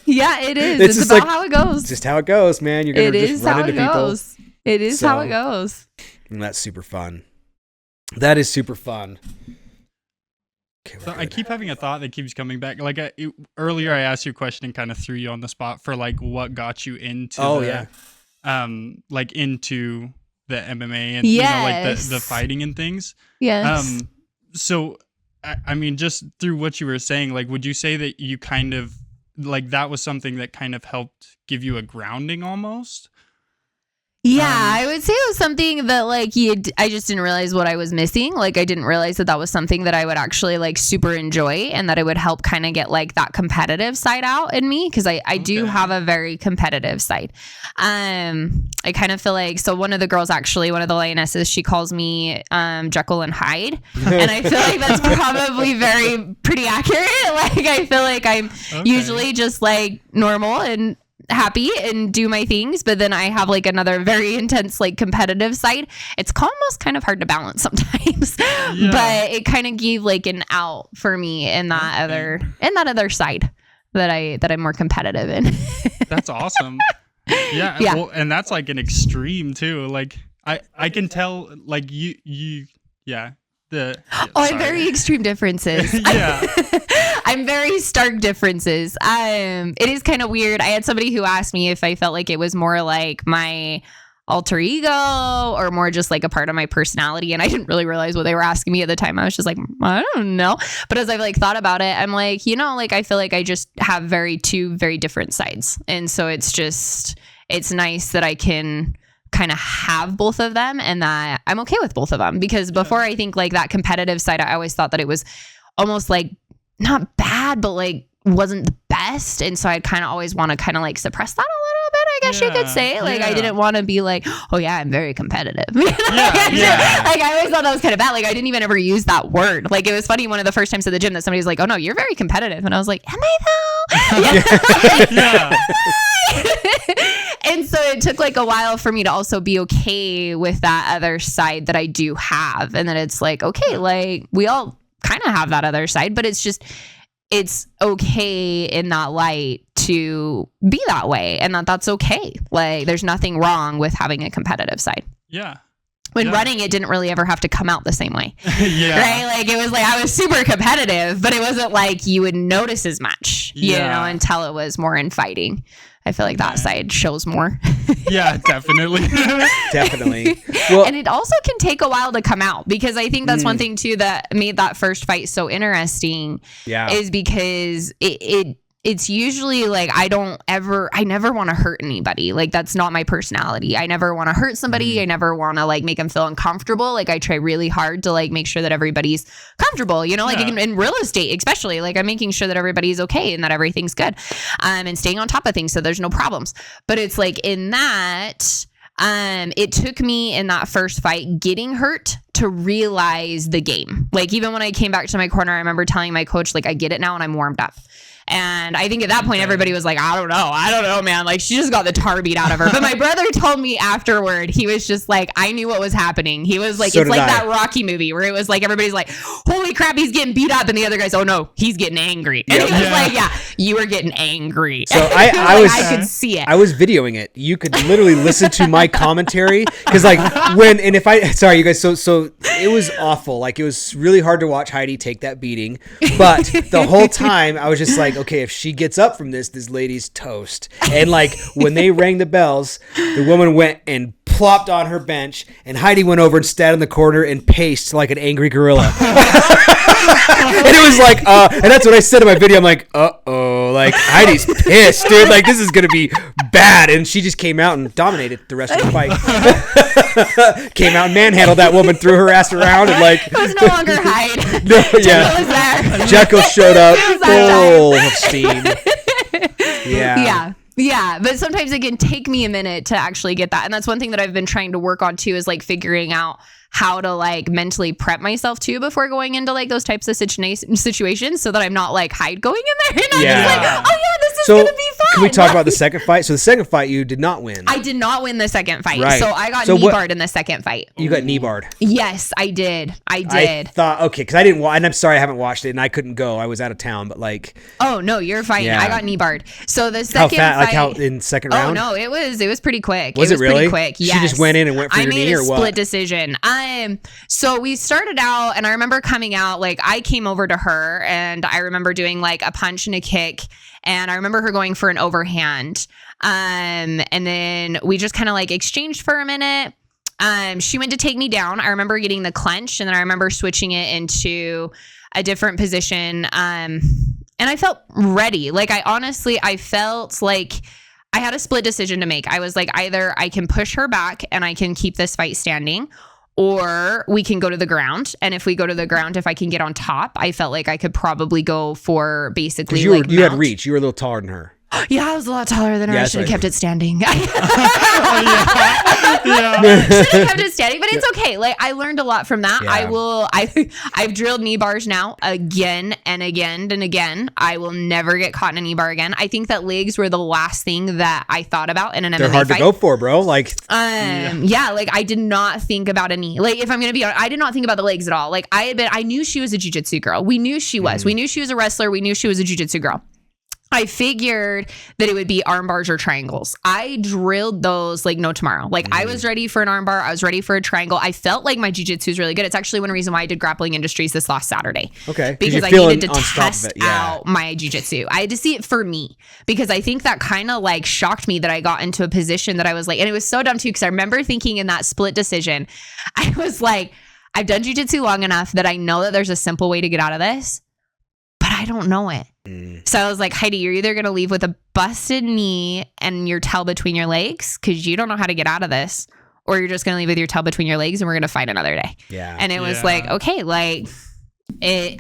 Yeah, it is. It's about how it goes. It's just how it goes, man. You're gonna just run into people. It is how it goes. And that's super fun. That is super fun. Okay, so I keep having a thought that keeps coming back. Like earlier, I asked you a question and kind of threw you on the spot for like what got you into like into the MMA and like the fighting and things. Yes. So I mean, just through what you were saying, like, would you say that you kind of like that was something that kind of helped give you a grounding almost? Yeah, I would say it was something that like I just didn't realize what I was missing. Like I didn't realize that was something that I would actually like super enjoy, and that it would help kind of get like that competitive side out in me, because I do have a very competitive side. I kind of feel like, so one of the girls, actually one of the lionesses, she calls me Jekyll and Hyde, and I feel like that's probably pretty accurate. Like I feel like I'm usually just like normal and happy and do my things, but then I have like another very intense like competitive side. It's almost kind of hard to balance sometimes. But it kind of gave like an out for me in that other side that I'm more competitive in. That's awesome. Yeah. Well, and that's like an extreme too. Like I can tell like you I'm very extreme differences. Yeah. I'm very stark differences. It is kind of weird. I had somebody who asked me if I felt like it was more like my alter ego or more just like a part of my personality, and I didn't really realize what they were asking me at the time. I was just like, I don't know. But as I've like thought about it, I'm like, like I feel like I just have two very different sides, and so it's nice that I can kind of have both of them, and that I'm okay with both of them, because before I think like that competitive side, I always thought that it was almost like not bad, but like wasn't the best. And so I'd kind of always want to kind of like suppress that a little bit, I guess you could say. Like, I didn't want to be like, oh yeah, I'm very competitive. Yeah. Like, I always thought that was kind of bad. Like, I didn't even ever use that word. Like, it was funny one of the first times at the gym that somebody was like, oh no, you're very competitive. And I was like, am I though? Yeah. And so it took like a while for me to also be okay with that other side that I do have. And then it's like, okay, like we all kind of have that other side, but it's okay in that light to be that way, and that's okay. Like, there's nothing wrong with having a competitive side. Yeah. When running, it didn't really ever have to come out the same way. Yeah. Right? Like, it was like I was super competitive, but it wasn't like you would notice as much, you know, until it was more in fighting. I feel like that side shows more. Yeah, definitely. Definitely. Well, and it also can take a while to come out, because I think that's one thing too that made that first fight so interesting. Yeah. Is because it's usually like I never want to hurt anybody. Like, that's not my personality. I never want to hurt somebody. I never want to like make them feel uncomfortable. Like, I try really hard to like make sure that everybody's comfortable, you know, like in real estate, especially, like I'm making sure that everybody's okay and that everything's good, and staying on top of things so there's no problems. But it's like in that, it took me in that first fight getting hurt to realize the game. Like, even when I came back to my corner, I remember telling my coach, like, I get it now and I'm warmed up. And I think at that point, everybody was like, I don't know, man. Like, she just got the tar beat out of her. But my brother told me afterward, he was just like, I knew what was happening. He was like, it's like that Rocky movie where it was like, everybody's like, holy crap, he's getting beat up. And the other guy's, oh no, he's getting angry. And he was like, yeah, you were getting angry. So I could see it. I was videoing it. You could literally listen to my commentary. Cause like sorry, you guys. So it was awful. Like, it was really hard to watch Heidi take that beating. But the whole time I was just like, okay, if she gets up from this lady's toast. And like, when they rang the bells, the woman went and plopped on her bench, and Heidi went over and sat in the corner and paced like an angry gorilla. And it was like, and that's what I said in my video. I'm like, uh-oh, like Heidi's pissed, dude. Like, this is going to be bad. And she just came out and dominated the rest of the fight. Came out and manhandled that woman, threw her ass around, and like. It was no longer Hyde. No, yeah. Was there. Jekyll showed up full of steam. Yeah, but sometimes it can take me a minute to actually get that. And that's one thing that I've been trying to work on too, is like figuring out how to like mentally prep myself too before going into like those types of situations, so that I'm not like Hyde going in there and I'm just like, oh yeah, this is gonna be fun. Can we talk about the second fight? So the second fight you did not win. I did not win the second fight. Right. So I got knee-barred in the second fight. You got knee-barred. Yes, I did. I thought, okay, because I didn't and I'm sorry I haven't watched it and I couldn't go. I was out of town, but like. Oh no, you're fine. Yeah. I got knee-barred. So the second fight. Like how in second round? Oh no, it was pretty quick. Was it really? Pretty quick. Yes. She just went in and went for your knee or what? I made a split decision. So we started out, and I remember coming out, like I came over to her, and I remember doing like a punch and a kick, and I remember her going for an overhand. And then we just kind of like exchanged for a minute. She went to take me down. I remember getting the clench, and then I remember switching it into a different position. And I felt ready. Like I felt like I had a split decision to make. I was like, either I can push her back and I can keep this fight standing, or we can go to the ground. And if we go to the ground, if I can get on top, I felt like I could probably go for basically you had reach. You were a little taller than her. Yeah, I was a lot taller than her. I should have kept it standing. Should have kept it standing, but it's okay. Like, I learned a lot from that. Yeah. I've drilled knee bars now again and again and again. I will never get caught in a knee bar again. I think that legs were the last thing that I thought about in an MMA fight. They're hard to go for, bro. Like, like I did not think about a knee. Like, if I'm gonna be honest, I did not think about the legs at all. Like, I knew she was a jiu-jitsu girl. We knew she was. We knew she was a wrestler. We knew she was a jiu-jitsu girl. I figured that it would be arm bars or triangles. I drilled those like no tomorrow. Like I was ready for an arm bar. I was ready for a triangle. I felt like my jiu-jitsu is really good. It's actually one reason why I did Grappling Industries this last Saturday. Okay. Because I needed to test out my jiu-jitsu. I had to see it for me, because I think that kind of like shocked me that I got into a position that I was like, and it was so dumb too, because I remember thinking in that split decision, I was like, I've done jiu-jitsu long enough that I know that there's a simple way to get out of this, but I don't know it. So I was like, Heidi, you're either going to leave with a busted knee and your tail between your legs, because you don't know how to get out of this, or you're just going to leave with your tail between your legs and we're going to fight another day. Yeah. And it was like, okay, like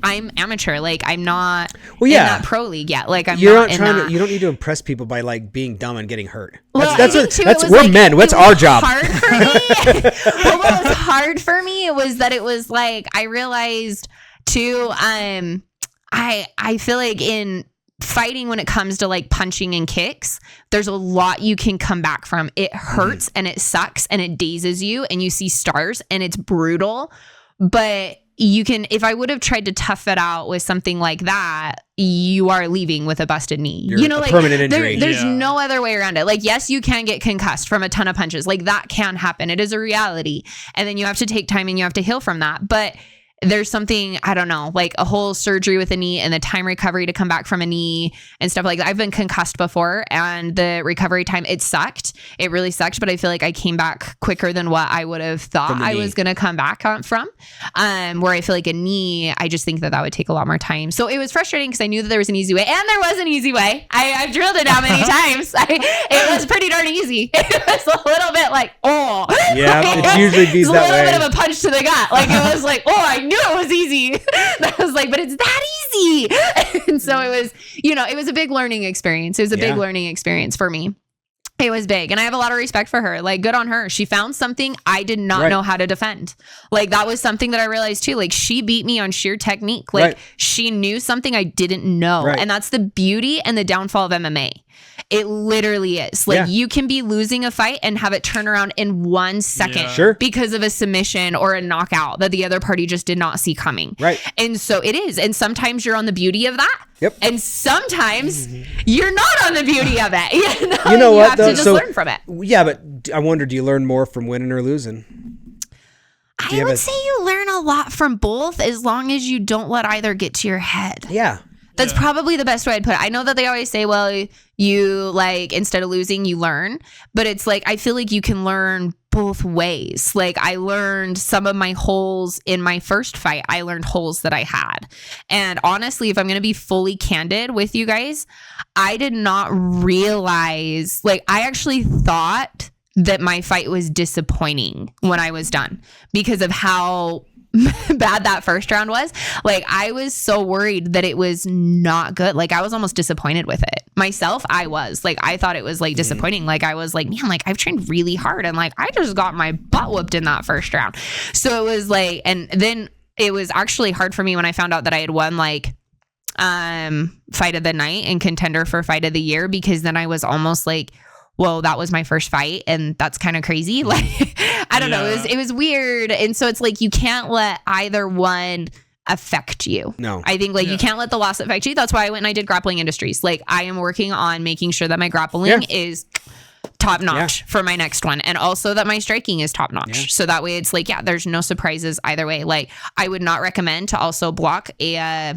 I'm amateur. Like I'm not in that pro league yet. Like I'm You're not not in trying that. to. You don't need to impress people by like being dumb and getting hurt. Well, That's we're like, men. What's our job? Hard for me. Well, what was hard for me was that it was like I realized too. I feel like in fighting when it comes to like punching and kicks, there's a lot you can come back from. It hurts and it sucks and it dazes you and you see stars and it's brutal, but you can, if I would have tried to tough it out with something like that, you are leaving with a busted knee. You're like permanent injury. There's no other way around it. Like, yes, you can get concussed from a ton of punches. Like that can happen. It is a reality. And then you have to take time and you have to heal from that. But there's something, I don't know, like a whole surgery with a knee and the time recovery to come back from a knee and stuff like that. I've been concussed before and the recovery time, it sucked. It really sucked, but I feel like I came back quicker than what I would have thought I was going to come back from. Where I feel like a knee, I just think that would take a lot more time. So it was frustrating because I knew that there was an easy way and there was an easy way. I've drilled it down many times. It was pretty darn easy. It was a little bit like, oh. Yeah, it usually be that way. It's a little bit of a punch to the gut. Like it was like, oh, I knew it was easy. I was like, but it's that easy. And so it was, it was a big learning experience. It was a big learning experience for me. It was big. And I have a lot of respect for her. Like, good on her. She found something I did not know how to defend. Like, that was something that I realized too. Like, she beat me on sheer technique. Like, she knew something I didn't know. And that's the beauty and the downfall of MMA. It literally is. Like, you can be losing a fight and have it turn around in 1 second because of a submission or a knockout that the other party just did not see coming. And so it is. And sometimes you're on the beauty of that. And sometimes you're not on the beauty of it. You know what? You have to just learn from it. Yeah, but I wonder, do you learn more from winning or losing? I would say you learn a lot from both as long as you don't let either get to your head. Yeah. That's probably the best way I'd put it. I know that they always say, well, you like, instead of losing, you learn. But it's like, I feel like you can learn both ways. Like I learned some of my holes in my first fight. I learned holes that I had. And honestly, if I'm going to be fully candid with you guys, I did not realize, like I actually thought that my fight was disappointing when I was done because of how bad that first round was. Like I was so worried that it was not good. Like I was almost disappointed with it myself. I was like, I thought it was like disappointing. Like I was like, man, like I've trained really hard and like I just got my butt whooped in that first round. So it was like, and then it was actually hard for me when I found out that I had won like fight of the night and contender for fight of the year, because then I was almost like, well, that was my first fight and that's kind of crazy. Like, I don't know. It was weird. And so it's like, you can't let either one affect you. No. I think like you can't let the loss affect you. That's why I went and I did Grappling Industries. Like I am working on making sure that my grappling is top notch for my next one. And also that my striking is top notch. Yeah. So that way it's like, there's no surprises either way. Like I would not recommend to also block a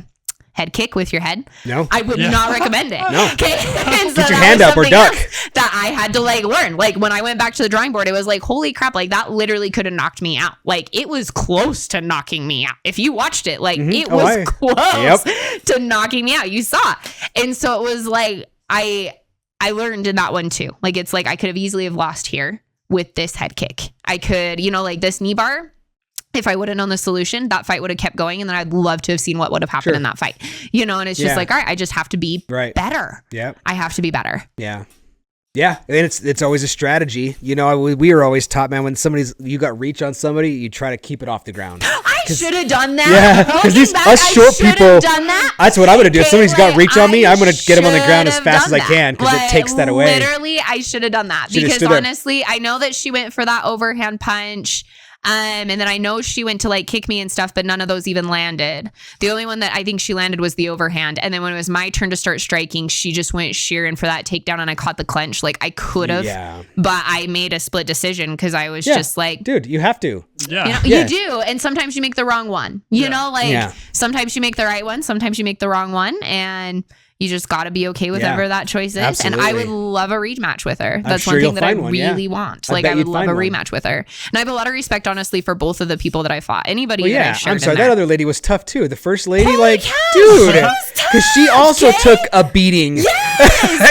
head kick with your head. No. I would not recommend it. No. Okay. So get your hand up or duck. That I had to like learn. Like when I went back to the drawing board, it was like, holy crap, like that literally could have knocked me out. Like it was close to knocking me out. If you watched it, like it was close to knocking me out. You saw it. And so it was like, I learned in that one too. Like it's like I could have easily have lost here with this head kick. I could, like this knee bar. If I would have known the solution, that fight would have kept going. And then I'd love to have seen what would have happened in that fight, and it's just like, all right, I just have to be better. Yeah. I have to be better. Yeah. Yeah. And it's always a strategy. We are always taught, man, when you got reach on somebody, you try to keep it off the ground. I should have done that. Yeah. Because us short people, that's what I'm going to do. If somebody's got reach on me, I'm going to get them on the ground as fast as I can because it takes that away. Literally, I should have done that because honestly, I know that she went for that overhand punch. And then I know she went to like kick me and stuff, but none of those even landed. The only one that I think she landed was the overhand. And then when it was my turn to start striking, she just went sheer in for that takedown and I caught the clench. Like I could have, but I made a split decision because I was just like, dude, you have to. Yeah. You do. And sometimes you make the wrong one, sometimes you make the right one. Sometimes you make the wrong one. And you just got to be okay with whatever that choice is. Absolutely. And I would love a rematch with her. That's one thing that I really want. Like I would love a rematch with her. And I have a lot of respect, honestly, for both of the people that I fought. Anybody that I shared I'm sorry, that other lady was tough too. The first lady, Holy cow, dude, because she also took a beating.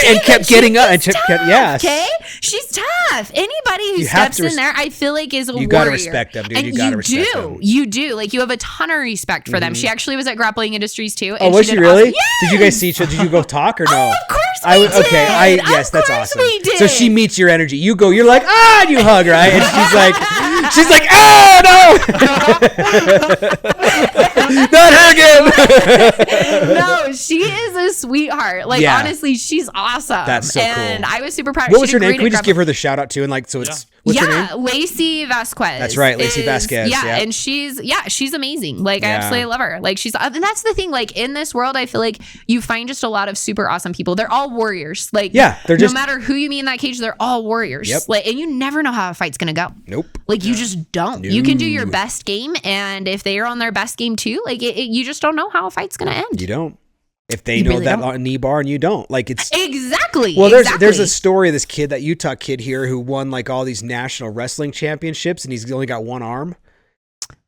and kept getting up and kept, yes. Okay, she's tough. Anybody who steps in there, I feel like is a warrior. You gotta respect them, dude. And you gotta respect them. You do. Like you have a ton of respect for them. She actually was at Grappling Industries too. Oh, was she really? Yes! Did you guys see each other? Did you go talk or no? Oh, of course we did. Okay, yes, that's awesome. We did. So she meets your energy. You go, you're like, and you hug, right? And she's like, oh no, not her again. No, she is a sweetheart. Like honestly, she's awesome. That's so cool. And I was super proud. What was her name? Can we just give her the shout out too? And like, so it's what's her name? Lacey Vasquez. That's right, Lacey Vasquez. Yeah, and she's amazing. Like I absolutely love her. Like and that's the thing. Like in this world, I feel like you find just a lot of super awesome people. They're all warriors. Like they're just no matter who you meet in that cage, they're all warriors. Yep. Like and you never know how a fight's gonna go. Nope. Like you just don't. No. You can do your best game, and if they are on their best game too, like you just don't know how a fight's gonna end. You don't. If they know really that knee bar and you don't, like it's exactly. Well, there's a story of this kid, that Utah kid here, who won like all these national wrestling championships, and he's only got one arm.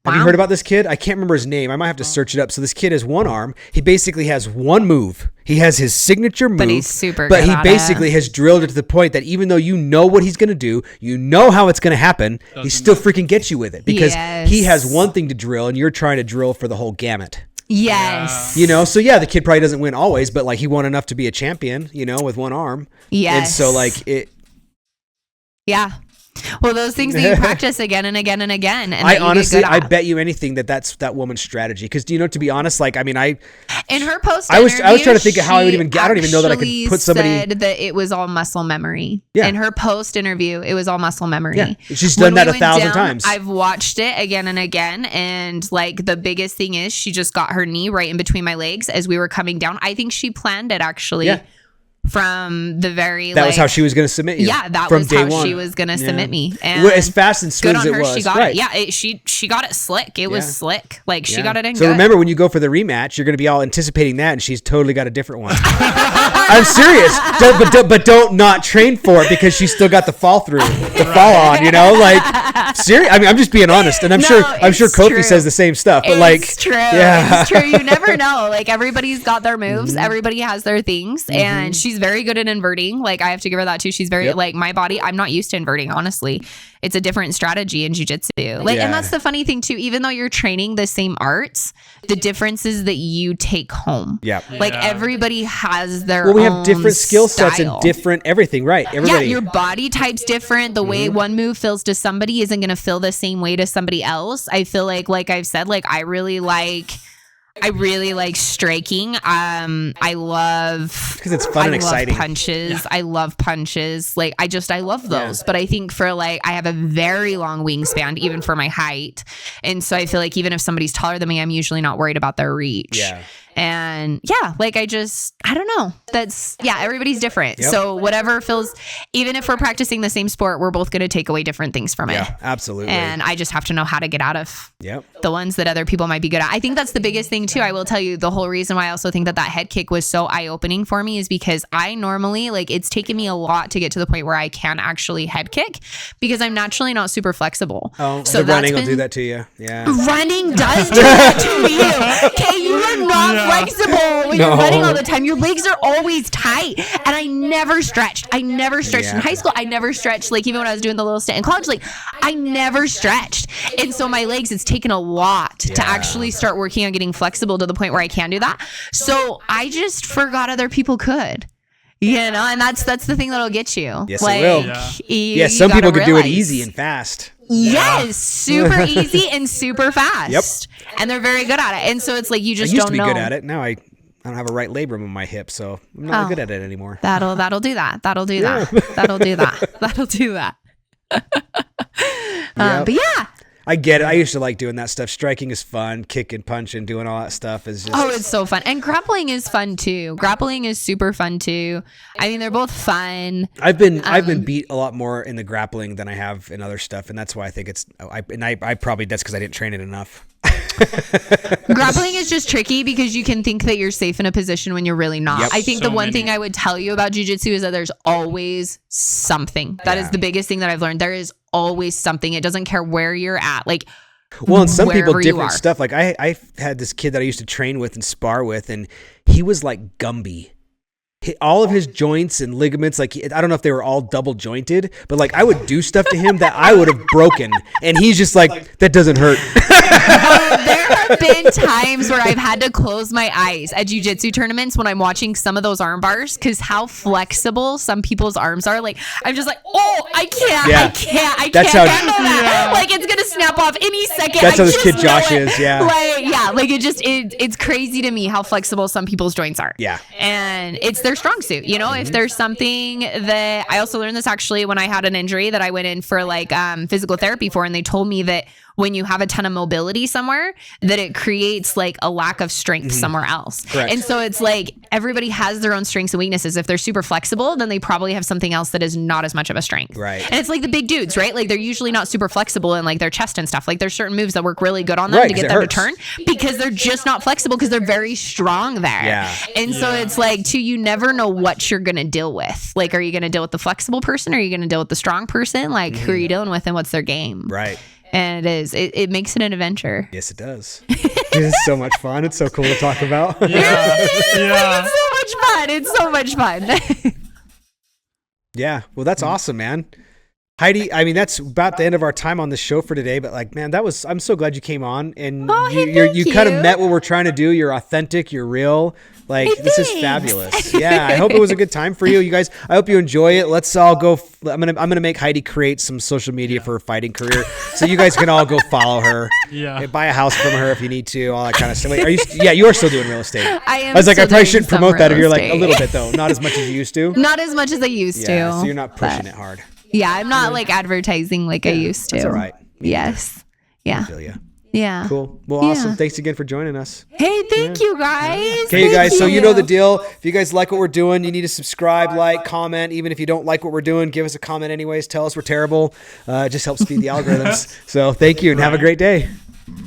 Have you heard about this kid? I can't remember his name. I might have to search it up. So this kid has one arm. He basically has one move. He has his signature move. But he's super But good he basically has drilled it to the point that even though you know what he's going to do, you know how it's going to happen, he still freaking gets you with it. Because he has one thing to drill, and you're trying to drill for the whole gamut. Yes. You know, so the kid probably doesn't win always, but like he won enough to be a champion, you know, with one arm. Yes. And so like it. Yeah. Well, those things that you practice again and again and again. And I honestly, I bet you anything that's that woman's strategy. Because do you know, to be honest, like, I mean, in her post, I was trying to think of how I would even get. I don't even know that I could put somebody. Said that it was all muscle memory. Yeah. In her post interview, it was all muscle memory. Yeah. She's done that 1,000 times. I've watched it again and again, and like the biggest thing is she just got her knee right in between my legs as we were coming down. I think she planned it actually. Yeah. From the very that was how she was going to submit you. Yeah, that from was day how one. she was going to submit me. And as fast and smooth as it was. She got right. it. Yeah, she got it slick. It was slick. Like she got it in. So remember, when you go for the rematch, you're going to be all anticipating that, and she's totally got a different one. I'm serious. But don't not train for it, because she's still got the fall through, the fall on. You know, like serious. I mean, I'm just being honest, and I'm sure Kofi says the same stuff. But it's true. Yeah, it's true. You never know. Like everybody's got their moves. Mm-hmm. Everybody has their things, and she's very good at inverting. Like I have to give her that too. She's very like my body. I'm not used to inverting. Honestly, it's a different strategy in jiu-jitsu. Like, and that's the funny thing too. Even though you're training the same arts, the difference is that you take home. Yeah. Like everybody has their. Well, we have different skill sets and different everything, right? Everybody. Yeah, your body type's different. The way one move feels to somebody isn't going to feel the same way to somebody else. I feel like I've said, like I really like striking. I love because it's fun and exciting. Punches. Yeah. I love punches. Like I love those. Yeah. But I think for like I have a very long wingspan, even for my height, and so I feel like even if somebody's taller than me, I'm usually not worried about their reach. Yeah. And like I don't know. That's everybody's different. Yep. So whatever feels, even if we're practicing the same sport, we're both going to take away different things from it. Yeah, absolutely. And I just have to know how to get out of the ones that other people might be good at. I think that's the biggest thing too. I will tell you the whole reason why I also think that head kick was so eye-opening for me is because I normally it's taken me a lot to get to the point where I can actually head kick because I'm naturally not super flexible. Oh, so running will do that to you. Yeah. Running does do that to you. Okay, you are not flexible when you're running all the time. Your legs are always tight. And I never stretched. In high school. I never stretched. Like even when I was doing the little stint in college, like I never stretched. And so my legs, it's taken a lot to actually start working on getting flexible to the point where I can do that. So I just forgot other people could. You know, and that's the thing that'll get you. Yes, it will. Yeah, some people could do it easy and fast. Yes, super easy and super fast. Yep. And they're very good at it. And so it's like you just don't know. I used to be good at it. Now I don't have a right labrum in my hip, so I'm not good at it anymore. That'll do that. That'll do that. But yeah. I get it. I used to like doing that stuff. Striking is fun. Kicking, punching, doing all that stuff is just... Oh, it's so fun. And grappling is fun too. Grappling is super fun too. I mean, they're both fun. I've been beat a lot more in the grappling than I have in other stuff, and that's why I think it's... I probably... That's because I didn't train it enough. Grappling is just tricky because you can think that you're safe in a position when you're really not. Yep. I think the one thing I would tell you about jiu-jitsu is that there's always something. That is the biggest thing that I've learned. There is always something. It doesn't care where you're at. Like, well, and some people different stuff. Like I had this kid that I used to train with and spar with, and he was like Gumby. all of his joints and ligaments, like I don't know if they were all double jointed, but like I would do stuff to him that I would have broken, and he's just like, that doesn't hurt. There have been times where I've had to close my eyes at jiu-jitsu tournaments when I'm watching some of those arm bars, because how flexible some people's arms are. Like I'm just like, oh, I can't That's how- handle that. Like it's gonna snap off any second. That's how this kid Josh is. Yeah. Like it's crazy to me how flexible some people's joints are. Yeah. And it's their strong suit. You know, if there's something that I also learned this actually when I had an injury that I went in for like physical therapy for, and they told me that when you have a ton of mobility somewhere, that it creates like a lack of strength somewhere else. Correct. And so it's like everybody has their own strengths and weaknesses. If they're super flexible, then they probably have something else that is not as much of a strength. Right. And it's like the big dudes, right? Like they're usually not super flexible in like their chest and stuff. Like there's certain moves that work really good on them to get them to turn, because they're just not flexible because they're very strong there. Yeah. And so it's like, you never know what you're going to deal with. Like, are you going to deal with the flexible person? Or are you going to deal with the strong person? Like, who are you dealing with and what's their game? Right. And it makes it an adventure. Yes, it does. It's so much fun. It's so cool to talk about. Yeah. It's so much fun. It's so much fun. Yeah. Well, that's awesome, man. Heidi, I mean, that's about the end of our time on the show for today, but like, man, I'm so glad you came on, and you kind of met what we're trying to do. You're authentic, you're real. Like, this is fabulous. Yeah. I hope it was a good time for you. You guys, I hope you enjoy it. Let's all go. I'm going to make Heidi create some social media for her fighting career. So you guys can all go follow her. Yeah. Buy a house from her if you need to, all that kind of stuff. Wait, you are still doing real estate. I was like, I probably still shouldn't doing promote some that if you're real like a little estate. bit though. Not as much as you used to. Not as much as I used to. Yeah. So you're not pushing but- it hard. Yeah, I'm not like advertising like I used to. That's all right. Yes. Yeah. I feel ya. Yeah. Cool. Well, awesome. Thanks again for joining us. Hey, thank you guys. Okay, you guys, Thank so you know the deal. If you guys like what we're doing, you need to subscribe, like, comment. Even if you don't like what we're doing, give us a comment anyways. Tell us we're terrible. It just helps feed the algorithms. So thank you and have a great day.